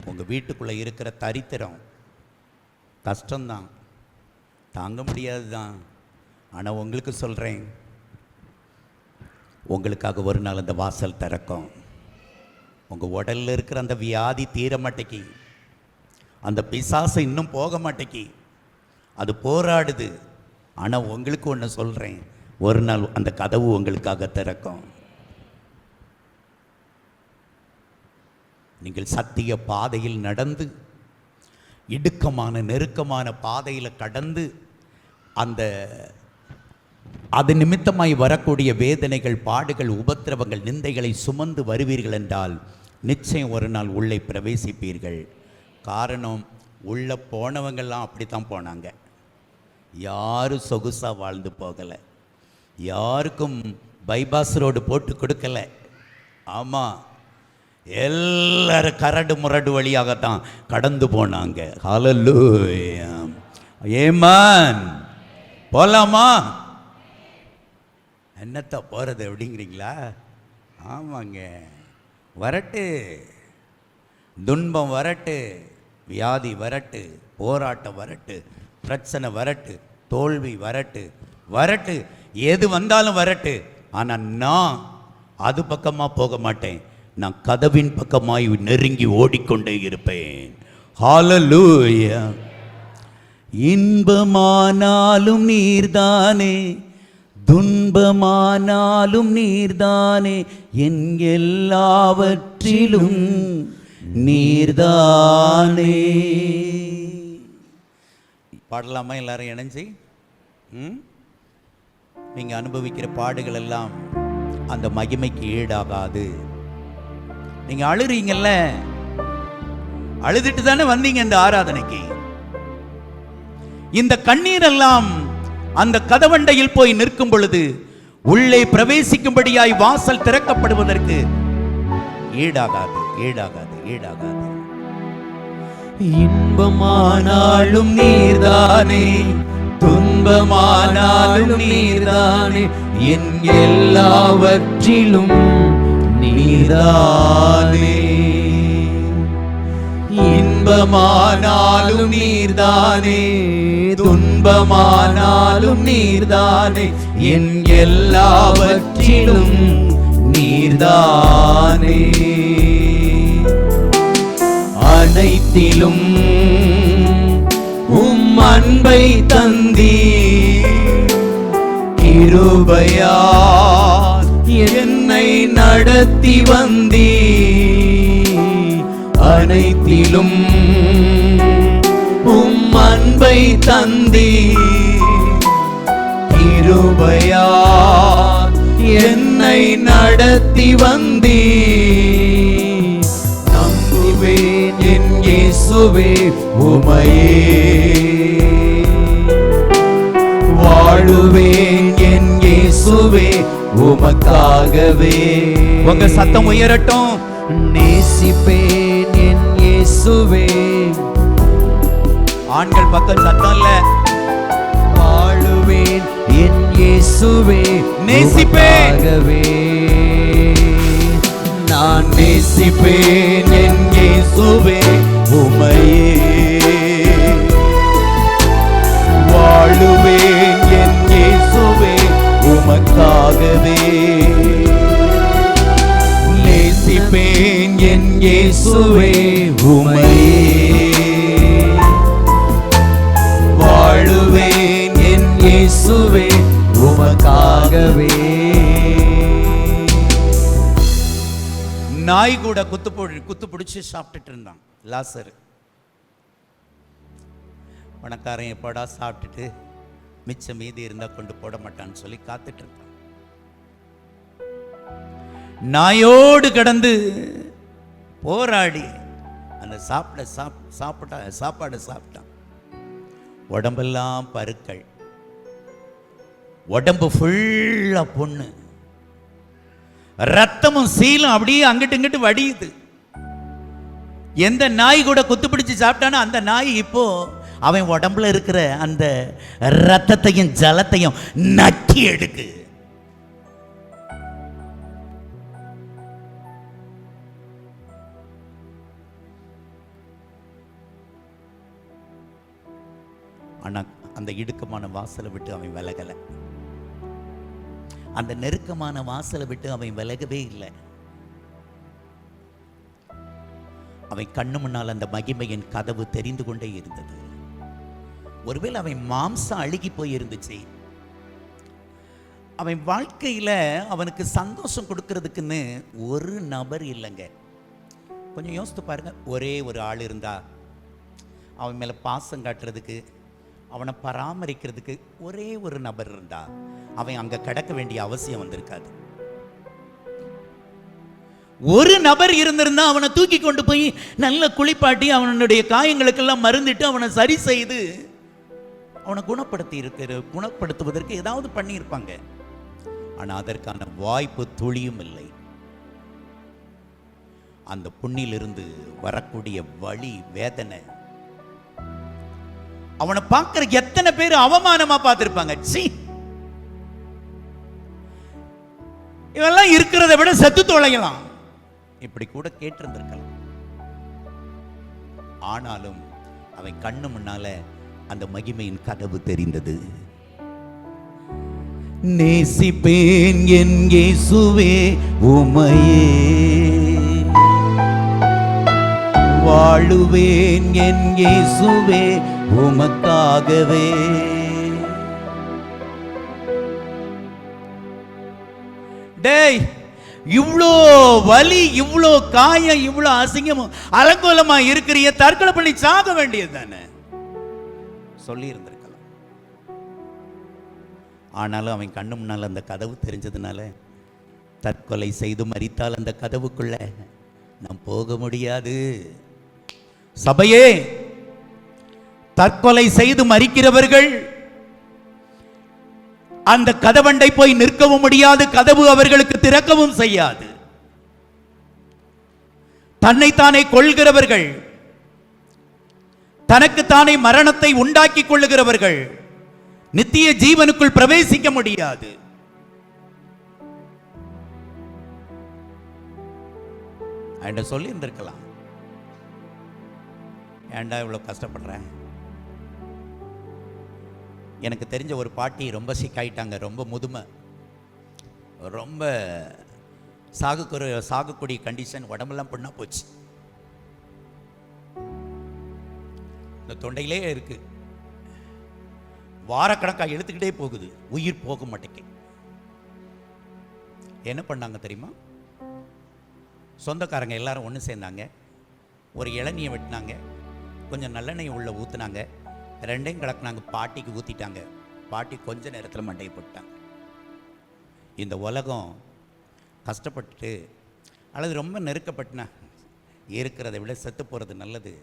உங்கள் வீட்டுக்குள்ளே இருக்கிற தரித்திரம் கஷ்டம்தான், தாங்க முடியாது தான். ஆனால் உங்களுக்கு சொல்கிறேன், உங்களுக்காக ஒரு நாள் அந்த வாசல் திறக்கும். உங்கள் உடலில் இருக்கிற அந்த வியாதி தீர மாட்டேக்கி, அந்த பிசாசு இன்னும் போக மாட்டேக்கி, அது போராடுது. ஆனால் உங்களுக்கு ஒன்று சொல்கிறேன், ஒரு நாள் அந்த கதவு உங்களுக்காக திறக்கும். நீங்கள் சத்திய பாதையில் நடந்து, இடுக்கமான நெருக்கமான பாதையில் கடந்து, அது நிமித்தமாய் வரக்கூடிய வேதனைகள், பாடுகள், உபத்திரவங்கள், நிந்தைகளை சுமந்து வருவீர்கள் என்றால் நிச்சயம் ஒரு நாள் உள்ளே பிரவேசிப்பீர்கள். காரணம், உள்ளே போனவங்கள்லாம் அப்படித்தான் போனாங்க. யாரும் சொகுசாக வாழ்ந்து போகலை, யாருக்கும் பைபாஸ் ரோடு போட்டு கொடுக்கல. ஆமாம், எல்லாரும் கரடு முரடு வழியாகத்தான் கடந்து போனாங்க. ஹல்லேலூயா, ஆமென். போலாமா? என்னத்த போகிறது அப்படிங்கிறீங்களா? ஆமாங்க, வரட்டு, துன்பம் வரட்டு, வியாதி வரட்டு, போராட்டம் வரட்டு, பிரச்சனை வரட்டு, தோல்வி வரட்டு, வரட்டு, எது வந்தாலும் வரட்டு. ஆனால் நான் அது பக்கமாக போக மாட்டேன். நான் கதவின் பக்கமாய் நெருங்கி ஓடிக்கொண்டே இருப்பேன். ஹல்லேலூயா. இன்பமானாலும் நீர்தானே, துன்பமானாலும் நீர்தானே, என் எல்லாவற்றிலும் நீர்தானே. பாடலாமா எல்லாரும் இணைஞ்சி? நீங்க அனுபவிக்கிற பாடுகள் எல்லாம் அந்த மகிமைக்கு ஈடாகாது. நீங்க அழுறீங்கல்ல, அழுதுட்டு தானே வந்தீங்க இந்த ஆராதனைக்கு. இந்த கண்ணீர் எல்லாம் அந்த கதவண்டையில் போய் நிற்கும் பொழுது உள்ளே பிரவேசிக்கும்படியாய் வாசல் திறக்கப்படுவதற்கு ஈடாகாது, ஈடாகாது, ஈடாகாது. இன்பமானாலும் நீர்தானே, துன்பமானாலும் நீர்தானே, என் எல்லாவற்றிலும் நீர்தானே. இன்பமானாலும் நீர்தானே, துன்பமானாலும் நீர்தானே, என் எல்லாவற்றிலும் நீர்தானே. அனைத்திலும் உம் அன்பை தந்தீ, கிருபையால் என்னை நடத்தி வந்தீ. அனைத்திலும் உம் அன்பை தந்தீ, கிருபையால் என்னை நடத்தி வந்தீ. நம்புவேன் என் இயேசுவே உமையே, வாழுவேன் என் இயேசுவே உமக்காகவே. உங்க சத்தம் உயரட்டும். நேசிப்பேன் என் இயேசுவே. ஆண்கள் பக்கம் சத்தம் இல்ல. வாழுவேன் என் இயேசுவே, நேசிப்பேன். நான் நேசிப்பேன் என் இயேசுவே உமையே, வாழுவேன் என் இயேசுவே உமக்காகவே. நேசிப்பேன் என் இயேசுவே உமையே, வாழுவேன் என் இயேசுவே உமக்காகவே. நாய் கூட குத்து பிடிச்சி சாப்பிட்டுட்டு இருந்தான் லாசரு. பணக்காரன் எப்படா சாப்பிட்டுட்டு மிச்சம் மீதி இருந்தால் கொண்டு போட மாட்டான்னு சொல்லி காத்துட்டு இருந்தான். நாயோடு கடந்து போராடி அந்த சாப்பாடு சாப்பிட்டான். உடம்பெல்லாம் பருக்கள், உடம்பு ஃபுல்லா பொண்ணு, ரத்தமும் சீலும் அப்படியே அங்கிட்டு இங்கிட்டு வடியுது. எந்த நாய் கூட குத்துப்பிடிச்சு சாப்பிட்டானோ அந்த நாய் இப்போ அவன் உடம்புல இருக்கிற அந்த ரத்தத்தையும் ஜலத்தையும் நக்கி எடுக்கு. ஆனா அந்த இடுக்கமான வாசலை விட்டு அவன் விலகலை. அந்த நெருக்கமான வாசலை விட்டு அவன் விலகவே இல்லை. அவன் கண்ணு முன்னால் அந்த மகிமையின் கதவு தெரிந்து கொண்டே இருந்தது. ஒருவேளை அவன் மாம்சம் அழுகி போய் இருந்துச்சு. அவன் வாழ்க்கையில அவனுக்கு சந்தோஷம் கொடுக்கறதுக்குன்னு ஒரு நபர் இல்லைங்க. கொஞ்சம் யோசித்து பாருங்க. ஒரே ஒரு ஆள் இருந்தா அவன் மேல பாசம் காட்டுறதுக்கு, அவனை பராமரிக்கிறதுக்கு ஒரே ஒரு நபர் இருந்தா அவன் அங்க கிடக்க வேண்டிய அவசியம் வந்திருக்காது. ஒரு நபர் இருந்திருந்தா அவனை தூக்கி கொண்டு போய் நல்ல குளிப்பாட்டி அவனுடைய காயங்களுக்கெல்லாம் மருந்திட்டு அவனை சரி செய்து அவனை குணப்படுத்துவதற்கு ஏதாவது பண்ணியிருப்பாங்க. ஆனா அதற்கான வாய்ப்பு துளியும் இல்லை. அந்த புண்ணிலிருந்து வரக்கூடிய வலி, வேதனை, அவனை பார்க்கிற எத்தனை பேர் அவமானமா பார்த்திருப்பாங்க. சீ, இவெல்லாம் இருக்கிறத விட செத்து தொலையலாம், இப்படி கூட கேட்டிருந்திருக்கலாம். ஆனாலும் அவன் கண்ணு முன்னால அந்த மகிமையின் கதவு தெரிந்தது. நேசிப்பேன் என் இயேசுவே உமையே, வாழுவேன் என் இயேசுவே உமக்காகவே. டேய், இவ்வளோ வலி, இவ்வளோ காயம், இவ்வளோ அசிங்கமும் அலங்கோலமா இருக்கிறிய, தற்கொலை பண்ணி சாக வேண்டியது தானே சொல்லி இருந்திருக்கலாம். ஆனாலும் அவன் கண்ணு முன்னால் அந்த கதவு தெரிஞ்சதுனால தற்கொலை செய்து மரித்தால் அந்த கதவுக்குள்ள நாம் போக முடியாது. சபையே, தற்கொலை செய்து மரிக்கிறவர்கள் அந்த கதவண்டை போய் நிற்கவும் முடியாது, கதவு அவர்களுக்கு திறக்கவும் செய்யாது. தன்னைத்தானே கொள்கிறவர்கள், தனக்குத்தானே மரணத்தை உண்டாக்கி கொள்ளுகிறவர்கள் நித்திய ஜீவனுக்குள் பிரவேசிக்க முடியாது. சொல்லி இருந்திருக்கலாம், ஏன்டா இவ்வளவு கஷ்டப்படுறேன். எனக்கு தெரிஞ்ச ஒரு பாட்டி ரொம்ப சிக்காயிட்டாங்க, ரொம்ப முதுமை, ரொம்ப சாகக்கூடிய கண்டிஷன், உடம்பெல்லாம் பொண்ணா போச்சு, இந்த தொண்டையிலே இருக்கு, வாரக்கணக்காக இழுத்துக்கிட்டே போகுது, உயிர் போக மாட்டேங்க. என்ன பண்ணாங்க தெரியுமா? சொந்தக்காரங்க எல்லாரும் ஒன்று சேர்ந்தாங்க, ஒரு இளநியை வெட்டினாங்க, கொஞ்சம் நல்லெண்ணெய் உள்ள ஊற்றுனாங்க, ரெண்டையும் கலக்குனாங்க, பாட்டிக்கு ஊற்றிட்டாங்க. பாட்டி கொஞ்ச நேரத்தில் மண்டையை போட்டாங்க. இந்த உலகம் கஷ்டப்பட்டு அல்லது ரொம்ப நெருக்கப்பட்டுனா இருக்கிறத விட செத்து போகிறது நல்லது,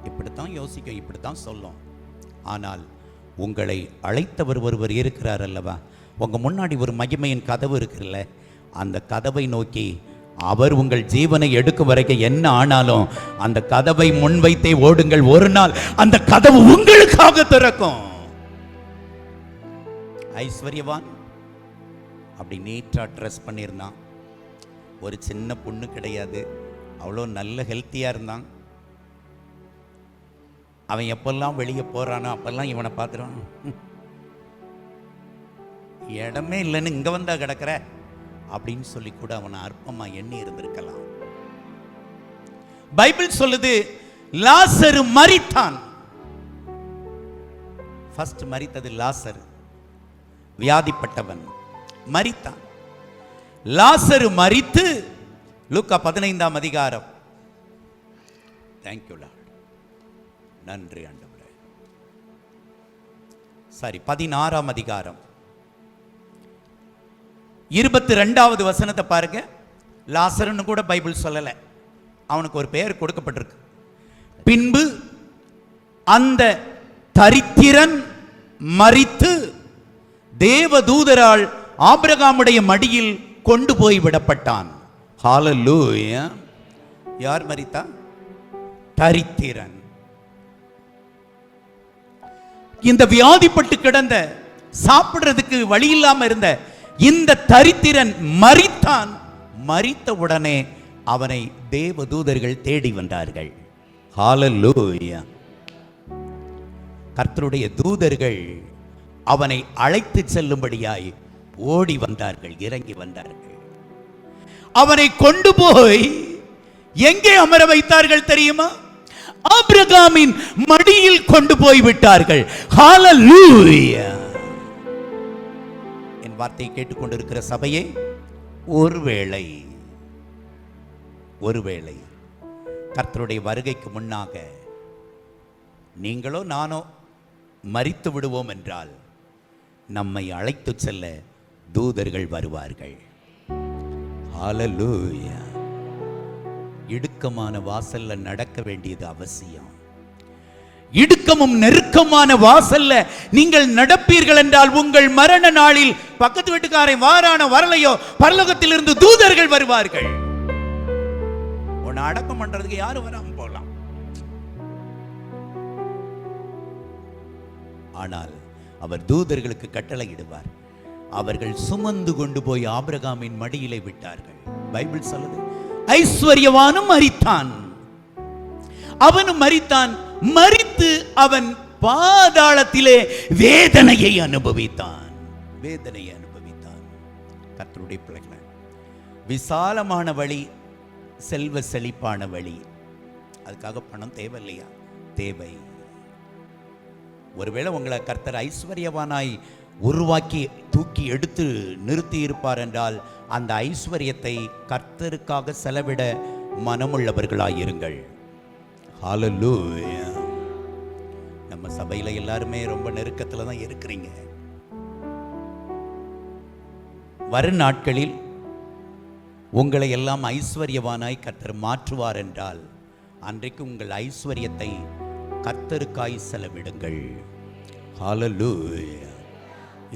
இப்படித்தான் யோசிக்கும், இப்படித்தான் சொல்லும். ஆனால் உங்களை அழைத்தவர் ஒருவர் இருக்கிறார் அல்லவா? உங்கள் முன்னாடி ஒரு மகிமையின் கதவு இருக்குல்ல, அந்த கதவை நோக்கி அவர் உங்கள் ஜீவனை எடுக்கும் வரைக்கும் என்ன ஆனாலும் அந்த கதவை முன்வைத்தே ஓடுங்கள். ஒரு நாள் அந்த கதவு உங்களுக்காக திறக்கும். ஐஸ்வர்யவான் அப்படி நீட்டா ட்ரெஸ் பண்ணியிருந்தான், ஒரு சின்ன பொண்ணு கிடையாது, அவ்வளோ நல்ல ஹெல்த்தியாக இருந்தான். அவன் எப்பெல்லாம் வெளியே போறானோ அப்பெல்லாம் இவனை பார்த்துருவான், இடமே இல்லைன்னு இங்கே வந்தா கிடக்கிற அப்படின்னு சொல்லி கூட அவனை அற்பமா எண்ணி இருந்திருக்கலாம். பைபிள் சொல்லுது, லாசரு மரித்தான். ஃபர்ஸ்ட் மரித்தது லாசரு, வியாதிப்பட்டவன் மரித்தான். லாசரு மரித்து லூக்கா 15ஆம் அதிகாரம், தேங்க்யூ லார்ட், நன்றி ஆண்டவரே, சரி 16ஆம் அதிகாரம் 22வது வசனத்தை பாருங்க. லாசருன்னு கூட பைபிள் சொல்லலை, அவனுக்கு ஒரு பெயர் கொடுக்கப்பட்டிருக்கு. பின்பு அந்த தரித்திரன் மரித்து தேவதூதரால் ஆபிரகாமுடைய மடியில் கொண்டு போய் விடப்பட்டான். ஹல்லேலூயா. யார் மரித்தா? தரித்திரன். இந்த வியாதிப்பட்டு கிடந்த, சாப்பிடுறதுக்கு வழி இல்லாம இருந்த இந்த தரித்திரன் மரித்தான். மரித்த உடனே அவனை தேவதூதர்கள் தேடி வந்தார்கள். ஹல்லேலூயா. கர்த்தருடைய தூதர்கள் அவனை அழைத்து செல்லும்படியாய் ஓடி வந்தார்கள், இறங்கி வந்தார்கள். அவனை கொண்டு போய் எங்கே அமர வைத்தார்கள் தெரியுமா? ஆபிரகாமின் மடியில் கொண்டு போய் விட்டார்கள். ஹalleluya. என் வார்த்தையை கேட்டுக்கொண்டிருக்கிற சபையே, ஒருவேளை கர்த்தருடைய வருகைக்கு முன்னாக நீங்களோ நானோ மரித்து விடுவோம் என்றால் நம்மை அழைத்து செல்ல தூதர்கள் வருவார்கள். ஹalleluya. இடுக்கமான வாசல்ல நடக்க வேண்டியது அவசியம். இடுக்கமும் நெருக்கமான வாசல்ல நீங்கள் நடப்பீர்கள் என்றால் உங்கள் மரண நாளில் பக்கத்து வீட்டுக்காரன் வாரான வரலையோ பரலோகத்திலிருந்து தூதர்கள் வருவார்கள். உன்னை அடக்கம் பண்றதுக்கு யாரும் வராம போகலாம். ஆனால் அவர் தூதர்களுக்கு கட்டளையிடுவார். அவர்கள் சுமந்து கொண்டு போய் ஆபிரகாமின் மடியிலே விட்டார்கள். பைபிள் சொல்லுது, ஐஸ்வர்யவானும் மரித்தான், அவனும் மரித்தான். மரித்து அவன் பாதாளத்திலே வேதனையை அனுபவித்தான். கர்த்தருடைய பிள்ளைகளே, விசாலமான வழி, செல்வ செழிப்பான வழி. அதுக்காக பணம் தேவை இல்லையா? தேவை. ஒருவேளை உங்களை கர்த்தர் ஐஸ்வர்யவானாய் உருவாக்கி தூக்கி எடுத்து நிறுத்தி இருப்பார் என்றால் அந்த ஐஸ்வர்யத்தை கர்த்தருக்காக செலவிட மனமுள்ளவர்களாயிருங்கள். ஹalleluya. நம்ம சபையில எல்லாருமே ரொம்ப நெருக்கத்துல தான் இருக்கிறீங்க. வரும் நாட்களில் உங்களை எல்லாம் ஐஸ்வர்யவானாய் கர்த்தர் மாற்றுவார் என்றால் அன்றைக்கு உங்கள் ஐஸ்வர்யத்தை கர்த்தருக்காய் செலவிடுங்கள். ஹalleluya.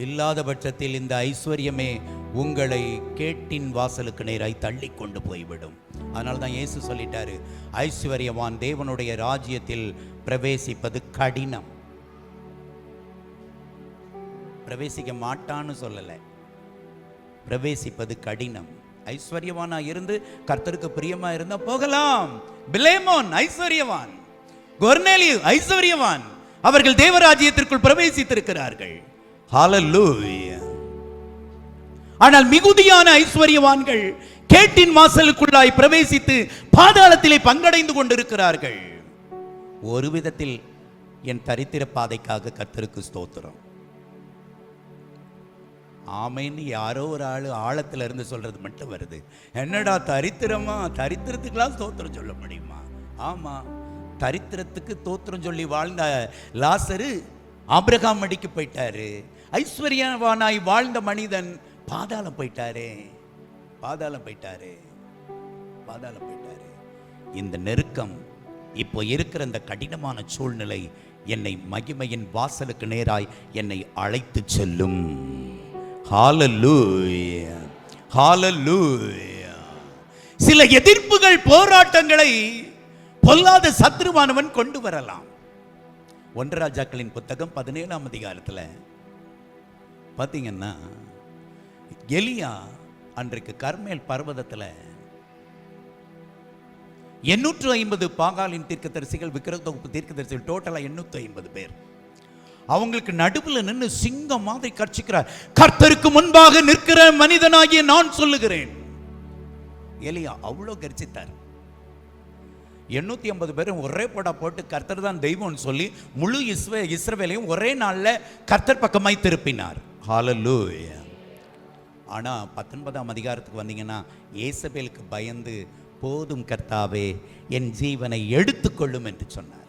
இல்லாத பட்சத்தில் இந்த ஐஸ்வர்யமே உங்களை கேட்டின் வாசலுக்கு நேராய் தள்ளி கொண்டு போய்விடும். அதனால தான் இயேசு சொல்லிட்டாரு, ஐஸ்வர்யவான் தேவனுடைய ராஜ்யத்தில் பிரவேசிப்பது கடினம். பிரவேசிக்க மாட்டான்னு சொல்லலை, பிரவேசிப்பது கடினம். ஐஸ்வர்யவானா இருந்து கர்த்தருக்கு பிரியமா இருந்தா போகலாம். பிலேமோன் ஐஸ்வர்யவான், கொர்நேலியு ஐஸ்வர்யவான், அவர்கள் தேவராஜ்யத்திற்குள் பிரவேசித்திருக்கிறார்கள். ஹalleluya. ஆனால் மிகுதியான ஐஸ்வர்யவான்கள் கேட்டின் வாசலுக்குள்ளாய் பிரவேசித்து பாதாளத்திலே பங்கடைந்து கொண்டிருக்கிறார்கள். ஒரு விதத்தில் என் தரித்திர பாதைக்காக கர்த்தருக்கு ஸ்தோத்திரம். ஆமைன்னு யாரோ ஒரு ஆளு ஆழத்துல இருந்து சொல்றது மட்டும் வருது. என்னடா தரித்திரமா? தரித்திரத்துக்கெல்லாம் ஸ்தோத்திரம் சொல்ல முடியுமா? ஆமா, தரித்திரத்துக்கு தோத்திரம் சொல்லி வாழ்ந்த லாசரு ஆபிரகாம் மடிக்கு போயிட்டாரு. ஐஸ்வர்யவானாய் வாழ்ந்த மனிதன் பாதாளம் போயிட்டாரு. இந்த நெருக்கம், இப்போ இருக்கிற இந்த கடினமான சூழ்நிலை என்னை மகிமையின் வாசலுக்கு நேராய் என்னை அழைத்து செல்லும். ஹalleluya. சில எதிர்ப்புகள், போராட்டங்களை பொல்லாத சத்ருவானவன் கொண்டு வரலாம். 1 ராஜாக்களின் புத்தகம் 17ஆம் அதிகாரத்தில் பார்த்தீங்கன்னா, எலியா அன்றைக்கு கர்மேல் பர்வதத்தில் 850 பாகாலின் தீர்க்கதரிசிகள், விக்கிரதோப்பு தீர்க்கதரிசிகள், டோட்டலாக 850 பேர். அவங்களுக்கு நடுவில் நின்று சிங்கம் மாதிரி கர்ச்சிக்கிறார். கர்த்தருக்கு முன்பாக நிற்கிற மனிதனாகிய நான் சொல்லுகிறேன். எலியா அவ்வளோ கர்ச்சித்தார். 850 பேரும் ஒரே போடா போட்டு கர்த்தர் தான் தெய்வம்னு சொல்லி முழு இஸ்ரவேலையும் ஒரே நாளில் கர்த்தர் பக்கமாய் திருப்பினார். ஹalleluya. ஆனால் 19ஆம் அதிகாரத்துக்கு வந்தீங்கன்னா, ஏசபேலுக்கு பயந்து போதும் கர்த்தாவே என் ஜீவனை எடுத்துக்கொள்ளும் என்று சொன்னார்.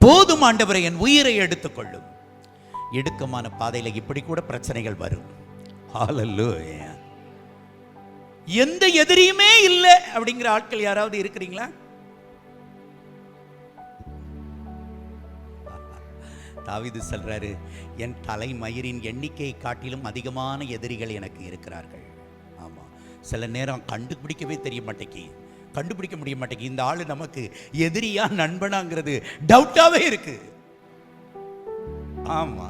போதும் ஆண்டவரை, என் உயிரை எடுத்துக்கொள்ளும். இடுக்கமான பாதையில் இப்படி கூட பிரச்சனைகள் வரும். ஹalleluya. எந்த எதிரியுமே இல்லை அப்படிங்கிற ஆட்கள் யாராவது இருக்கிறீங்களா? தாவீது சொல்றாரு, என் தலைமயிரின் எண்ணிக்கையை காட்டிலும் அதிகமான எதிரிகள் எனக்கு இருக்கிறார்கள். ஆமா, சில நேரம் கண்டுபிடிக்க முடிய மாட்டேங்கி இந்த ஆளு நமக்கு எதிரியா நண்பனாங்கிறது டவுட்டாவே இருக்கு. ஆமா,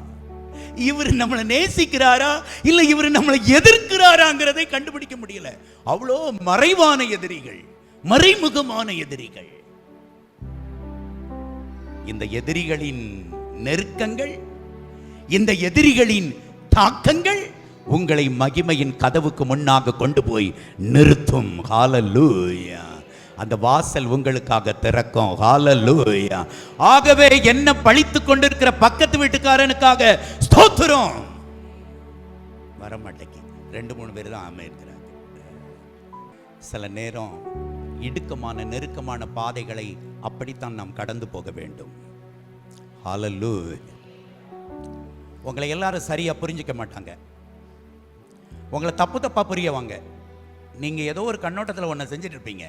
இவர் நம்மளை நேசிக்கிறாரா இல்ல இவர் நம்மளை எதிர்க்கிறாராங்கிறதை கண்டுபிடிக்க முடியல. அவ்வளோ மறைவான எதிரிகள், மறைமுகமான எதிரிகள். இந்த எதிரிகளின் நெருக்கங்கள், இந்த எதிரிகளின் தாக்கங்கள் உங்களை மகிமையின் கதவுக்கு முன்னாக கொண்டு போய் நிறுத்தும். ஹல்லேலூயா. அந்த வாசல் உங்களுக்காக திறக்கும். ஹல்லேலூயா. ஆகவே என்ன பழித்துக் கொண்டிருக்கிற பக்கத்து வீட்டுக்காரனுக்காக ஸ்தோத்திரம். வரமாட்டேங்க, 2-3 பேர் தான் ஆமே இருக்கிறாங்க. சில நேரம் இடுக்கமான நெருக்கமான பாதைகளை அப்படித்தான் நாம் கடந்து போக வேண்டும். ஹல்லேலூயா. உங்களை எல்லாரும் சரியா புரிஞ்சிக்க மாட்டாங்க. உங்களை தப்பா புரியவாங்க. நீங்க ஏதோ ஒரு கண்ணோட்டத்தில் ஒன்றை செஞ்சுட்டு இருப்பீங்க,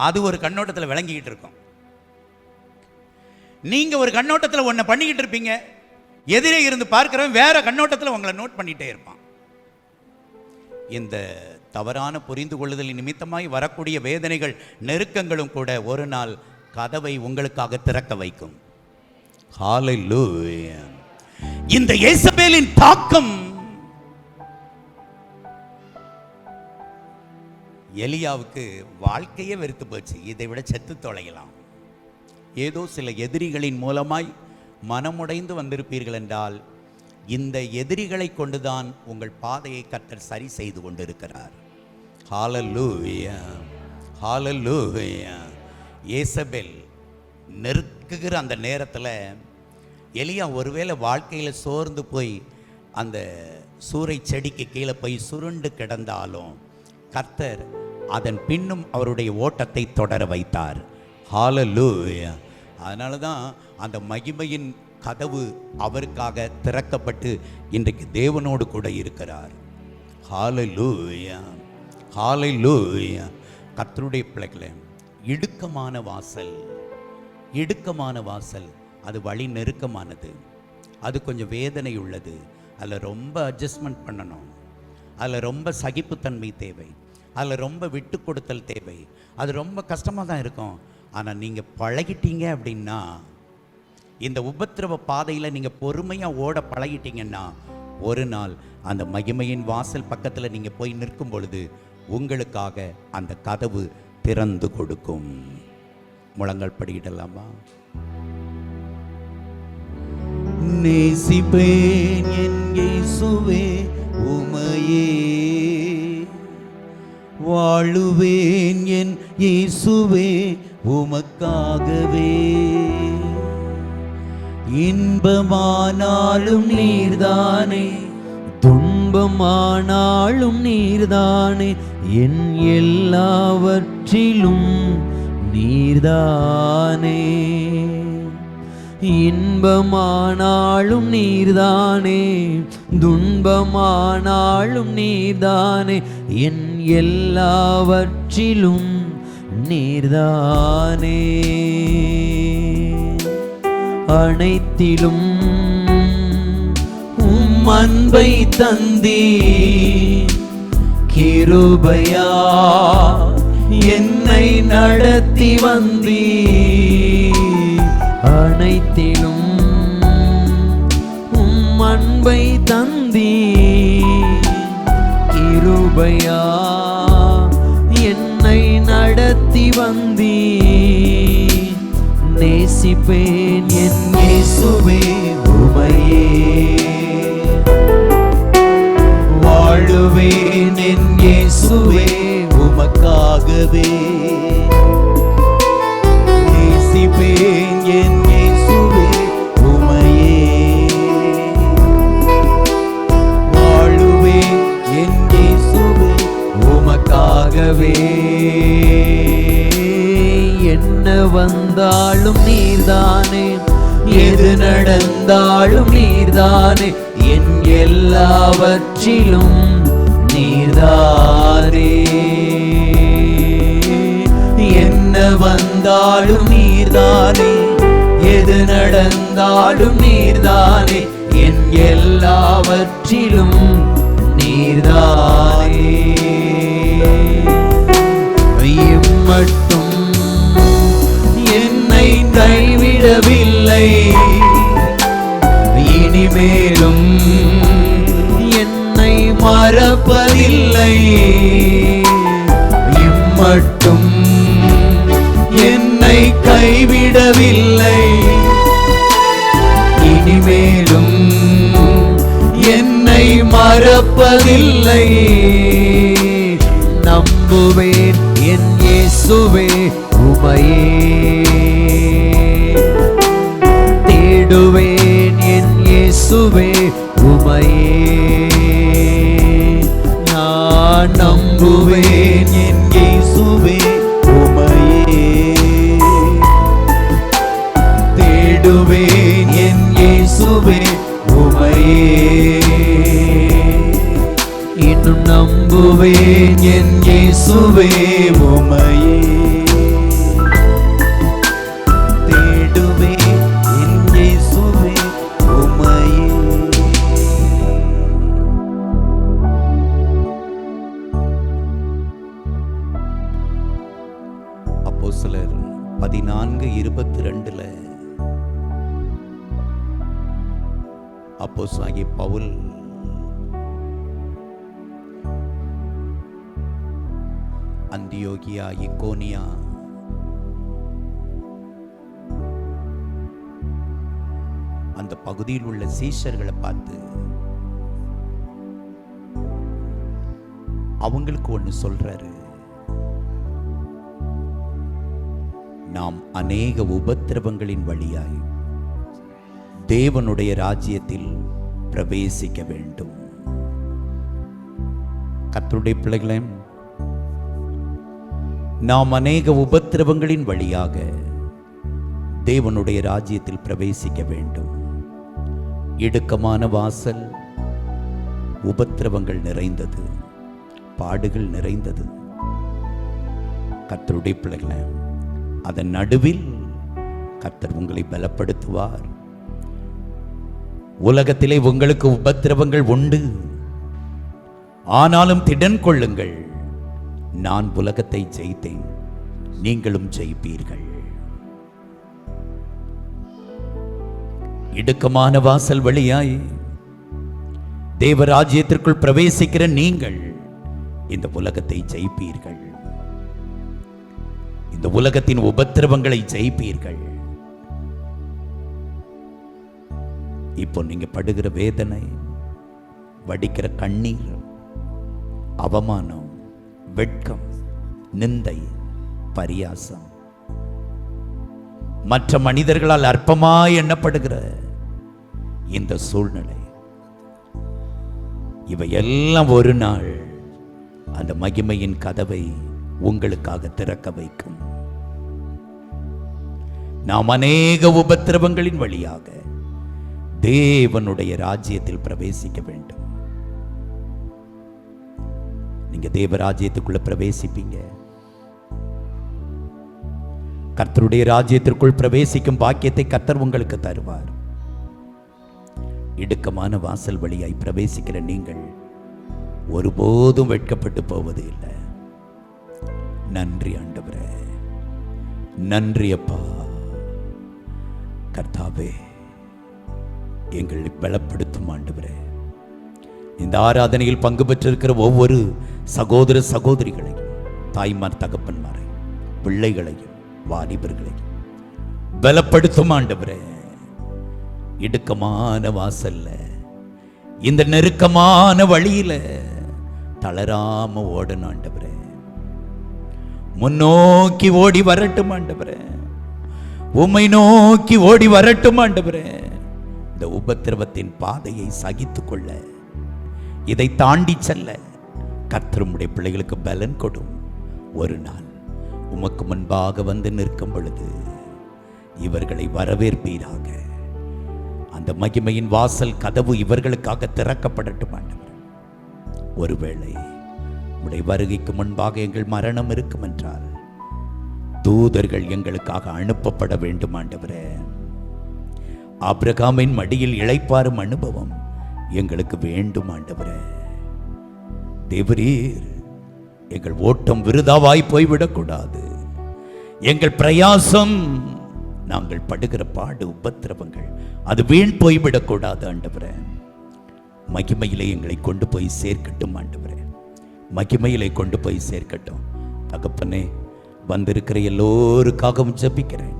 அது ஒரு கண்ணோட்டத்தில் விளங்கிக்கிட்டு இருக்கும். நீங்க ஒரு கண்ணோட்டத்தில் ஒன்றை பண்ணிக்கிட்டு இருப்பீங்க, எதிரே இருந்து பார்க்கிறவன் வேற கண்ணோட்டத்தில் உங்களை நோட் பண்ணிட்டே இருப்பான். இந்த தவறான புரிந்து கொள்ளுதல் நிமித்தமாய் வரக்கூடிய வேதனைகள், நெருக்கங்களும் கூட ஒரு நாள் கதவை உங்களுக்காக திறக்க வைக்கும். ஹல்லேலூயா. இந்த யேசபேலின் தாக்கம் எலியாவுக்கு வாழ்க்கையே வெறுத்து போச்சு. இதை விட செத்து தொலையலாம். ஏதோ சில எதிரிகளின் மூலமாய் மனமுடைந்து வந்திருப்பீர்கள் என்றால், இந்த எதிரிகளை கொண்டுதான் உங்கள் பாதையை கர்த்தர் சரி செய்து கொண்டிருக்கிறார். ஹல்லேலூயா. ஹல்லேலூயா. யேசபேல் நெருக்குகிற அந்த நேரத்தில் எலியா ஒருவேளை வாழ்க்கையில் சோர்ந்து போய் அந்த சூறை செடிக்கு கீழே போய் சுருண்டு கிடந்தாலும் கர்த்தர் அதன் பின்னும் அவருடைய ஓட்டத்தை தொடர வைத்தார். ஹல்லேலூயா. அதனால தான் அந்த மகிமையின் கதவு அவருக்காக திறக்கப்பட்டு இன்றைக்கு தேவனோடு கூட இருக்கிறார். ஹல்லேலூயா. ஹல்லேலூயா. கர்த்தருடைய பிள்ளைகளே, இடுக்கமான வாசல், இடுக்கமான வாசல், அது வழி நெருக்கமானது, அது கொஞ்சம் வேதனை உள்ளது. அதில் ரொம்ப அட்ஜஸ்ட்மெண்ட் பண்ணணும், அதில் ரொம்ப சகிப்புத்தன்மை தேவை, அதில் ரொம்ப விட்டு கொடுத்தல் தேவை. அது ரொம்ப கஷ்டமாக தான் இருக்கும். ஆனால் நீங்கள் பழகிட்டீங்க அப்படின்னா, இந்த உபத்திரவ பாதையில் நீங்கள் பொறுமையாக ஓட பழகிட்டீங்கன்னா, ஒரு நாள் அந்த மகிமையின் வாசல் பக்கத்தில் நீங்கள் போய் நிற்கும் பொழுது உங்களுக்காக அந்த கதவு திறந்து கொடுக்கும். முழங்கால் படியிடலாமா? நேசிப்பேன் என் இயேசுவே உமையே, வாழுவேன் என் இயேசுவே உமக்காகவே, இன்பமானாலும் நீர்தானே, துன்பமானாலும் நீர்தானே, என் எல்லாவற்றிலும் நீர்தானே. இன்பமானாலும் நீர்தானே, துன்பமானாலும் நீர்தானே, என் எல்லாவற்றிலும் நீர்தானே. அனைத்திலும் உம் அன்பை தந்தீ, கிருபையா என்னை நடத்தி வந்தீ. அனைத்திலும் உம் அன்பை தந்தீ, கிருபையா என்னை நடத்தி வந்தீ. நேசிப்பேன் என் இயேசுவே உமையே, வாழுவேன் என் இயேசுவே உமக்காகவே, நேசிப்பேன் என் இயேசுவே உமையே, வாழுவேன் என் இயேசுவே உமக்காகவே. என்ன வந்தாலும் நீர்தானே, எது நடந்தாலும் நீர்தானே, என் எல்லாவற்றிலும் நீர்தானே. என்ன வந்தாலும் நீர்தானே, எது நடந்தாலும் நீர்தானே, என் எல்லாவற்றிலும் நீர்தானே. இம்மட்டும் என்னை கைவிடவில்லை, இனிமேலும் என்னை மறப்பதில்லை. இம்மட்டும் கைவிடவில்லை, இனிமேலும் என்னை மறப்பதில்லை. நம்புவேன் என் இயேசுவே உமையே, தேடுவேன் என் இயேசுவே உமையே. நான் நம்புவேன் என் இயேசுவே உமையே, தேடுவேன் என் இயேசுவே உமையே. இன்னும் நம்புவேன் என் இயேசுவே உமையே, தேடுவேன் என் இயேசுவே உமையே. அப்போஸ்தலர் 14:22 அப்போஸ்தலனாகிய பவுல் அந்தியோகியா, இக்கோனியா, அந்த பகுதியில் உள்ள சீஷர்களை பார்த்து அவங்களுக்கு ஒண்ணு சொல்றாரு. நாம் அநேக உபத்திரவங்களின் வழியாய் தேவனுடைய ராஜ்யத்தில் பிரவேசிக்க வேண்டும். கர்த்தருடைய பிள்ளைகளே, நாம் அநேக உபத்திரவங்களின் வழியாக தேவனுடைய ராஜ்யத்தில் பிரவேசிக்க வேண்டும். இடுக்கமான வாசல், உபத்திரவங்கள் நிறைந்தது, பாடுகள் நிறைந்தது. கர்த்தருடைய பிள்ளைகளே, அதன் நடுவில் கர்த்தர் உங்களை பலப்படுத்துவார். உலகத்திலே உங்களுக்கு உபத்திரவங்கள் உண்டு, ஆனாலும் திடன் கொள்ளுங்கள், நான் உலகத்தை ஜெயித்தேன், நீங்களும் ஜெயிப்பீர்கள். இடுக்கமான வாசல் வழியாய் தேவராஜ்யத்திற்குள் பிரவேசிக்கிற நீங்கள் இந்த உலகத்தை ஜெயிப்பீர்கள். இந்த உலகத்தின் உபத்திரவங்களை ஜெயிப்பீர்கள். இப்போ நீங்க படுகிற வேதனை, வடிக்கிற கண்ணீர், அவமானம், வெட்கம், நிந்தை, பரியாசம், மற்ற மனிதர்களால் அற்பமாய் எண்ணப்படுகிற இந்த சூழ்நிலை, இவையெல்லாம் ஒரு நாள் அந்த மகிமையின் கதவை உங்களுக்காக திறக்க வைக்கும். நாம் அநேக உபத்திரவங்களின் வழியாக தேவனுடைய ராஜ்யத்தில் பிரவேசிக்க வேண்டும். நீங்க தேவராஜ்யத்துக்குள்ள பிரவேசிப்பீங்க. கர்த்தருடைய ராஜ்யத்திற்குள் பிரவேசிக்கும் பாக்கியத்தை கர்த்தர் உங்களுக்கு தருவார். இடுக்கமான வாசல் வழியாய் பிரவேசிக்கிற நீங்கள் ஒருபோதும் வெட்கப்பட்டு போவது இல்லை. நன்றி ஆண்டவரே, நன்றி அப்பா. கர்த்தாவே, எங்களை பலப்படுத்தும் ஆண்டவரே. இந்த ஆராதனையில் பங்கு பெற்றிருக்கிற ஒவ்வொரு சகோதர சகோதரிகளையும், தாய்மார் தகப்பன்மாரை, பிள்ளைகளையும், வாலிபர்களையும் பலப்படுத்தும் ஆண்டவரே. இடுக்கமான வாசல்ல, இந்த நெருக்கமான வழியில தளராம ஓடணும் ஆண்டவரே. முன்னோக்கி ஓடி வரட்டும் ஆண்டவரே, உம்மை நோக்கி ஓடி வரட்டும் ஆண்டவரே. இந்த உபத்திரவத்தின் பாதையை சகித்துக் கொள்ள, இதை தாண்டி செல்ல கர்த்தர் உம்முடைய பிள்ளைகளுக்கு பலன் கொடும். ஒரு நாள் உமக்கு முன்பாக வந்து நிற்கும் பொழுது இவர்களை வரவேற்பீராக. அந்த மகிமையின் வாசல் கதவு இவர்களுக்காக திறக்கப்படட்டும் ஆண்டவர். ஒருவேளை உடைய வருகைக்கு முன்பாக எங்கள் மரணம் இருக்கும் என்றால் தூதர்கள் எங்களுக்காக அனுப்பப்பட வேண்டும் ஆண்டவரே. ஆபிரகாமின் மடியில் இளைப்பாறும் அனுபவம் எங்களுக்கு வேண்டும் ஆண்டவரே. தேவரீர், எங்கள் ஓட்டம் விருதாவாய் போய்விடக்கூடாது. எங்கள் பிரயாசம், நாங்கள் படுகிற பாடு, உபத்திரவங்கள் அது வீண் போய்விடக்கூடாது ஆண்டவரே. மகிமையிலே எங்களை கொண்டு போய் சேர்க்கட்டும் ஆண்டவரே. மகிமையிலே கொண்டு போய் சேர்க்கட்டும் தகப்பனே. வந்திருக்கிற எல்லோருக்காகவும் ஜெபிக்கிறேன்.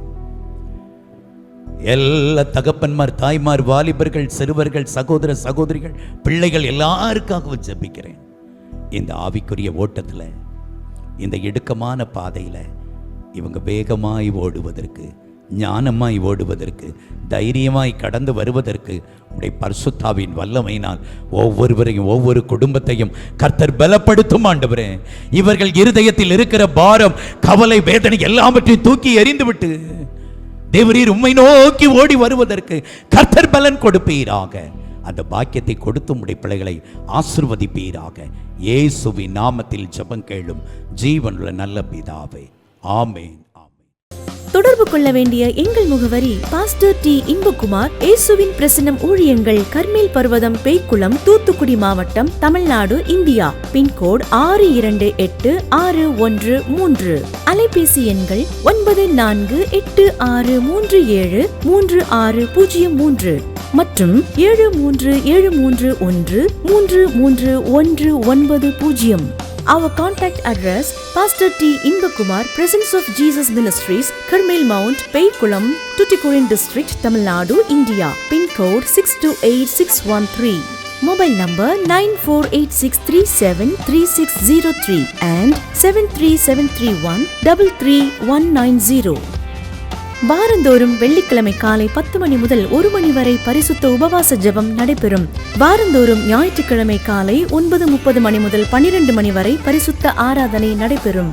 எல்லா தகப்பன்மார், தாய்மார், வாலிபர்கள், சிறுவர்கள், சகோதர சகோதரிகள், பிள்ளைகள் எல்லாருக்காகவும் ஜெபிக்கிறேன். இந்த ஆவிக்குரிய ஓட்டத்தில், இந்த இடுக்கமான பாதையில் இவங்க வேகமாய் ஓடுவதற்கு, ஞானமாய் ஓடுவதற்கு, தைரியமாய் கடந்து வருவதற்கு உடைய பரிசுத்தாவின் வல்லமையினால் ஒவ்வொருவரையும், ஒவ்வொரு குடும்பத்தையும் கர்த்தர் பலப்படுத்தும் ஆண்டவரே. இவர்கள் இருதயத்தில் இருக்கிற பாரம், கவலை, வேதனை எல்லாவற்றையும் தூக்கி எறிந்துவிட்டு தேவரீர் உம்மை நோக்கி ஓடி வருவதற்கு கர்த்தர் பலன் கொடுப்பீராக. அந்த பாக்கியத்தை கொடுத்து உம்முடைய பிள்ளைகளை ஆசீர்வதிப்பீராக. இயேசுவின் நாமத்தில் ஜெபம் கேளும் ஜீவனுள்ள நல்ல பிதாவே, ஆமென். தொடர்பு கொள்ள வேண்டிய எங்கள் முகவரி: பாஸ்டர் டி. இன்பகுமார், இயேசுவின் பிரசன்னம் ஊழியங்கள், கர்மேல் பர்வதம், பேய்க்குளம், தூத்துக்குடி மாவட்டம், தமிழ்நாடு, இந்தியா. பின்கோடு 642613. அலைபேசி எண்கள் 9486373603 மற்றும் 7373133190. Our contact address: Pastor T. Inbakumar, Presence of Jesus Ministries, Karmel Mount, Peikulam, Tuticorin District, Tamil Nadu, India. Pin code 628613. Mobile number 9486373603 and 73731 வாரந்தோறும் வெள்ளிக்கிழமை காலை 10 மணி முதல் 1 மணி வரை பரிசுத்த உபவாச ஜெபம் நடைபெறும். வாரந்தோறும் ஞாயிற்றுக்கிழமை காலை 9:30 மணி முதல் 12 மணி வரை பரிசுத்த ஆராதனை நடைபெறும்.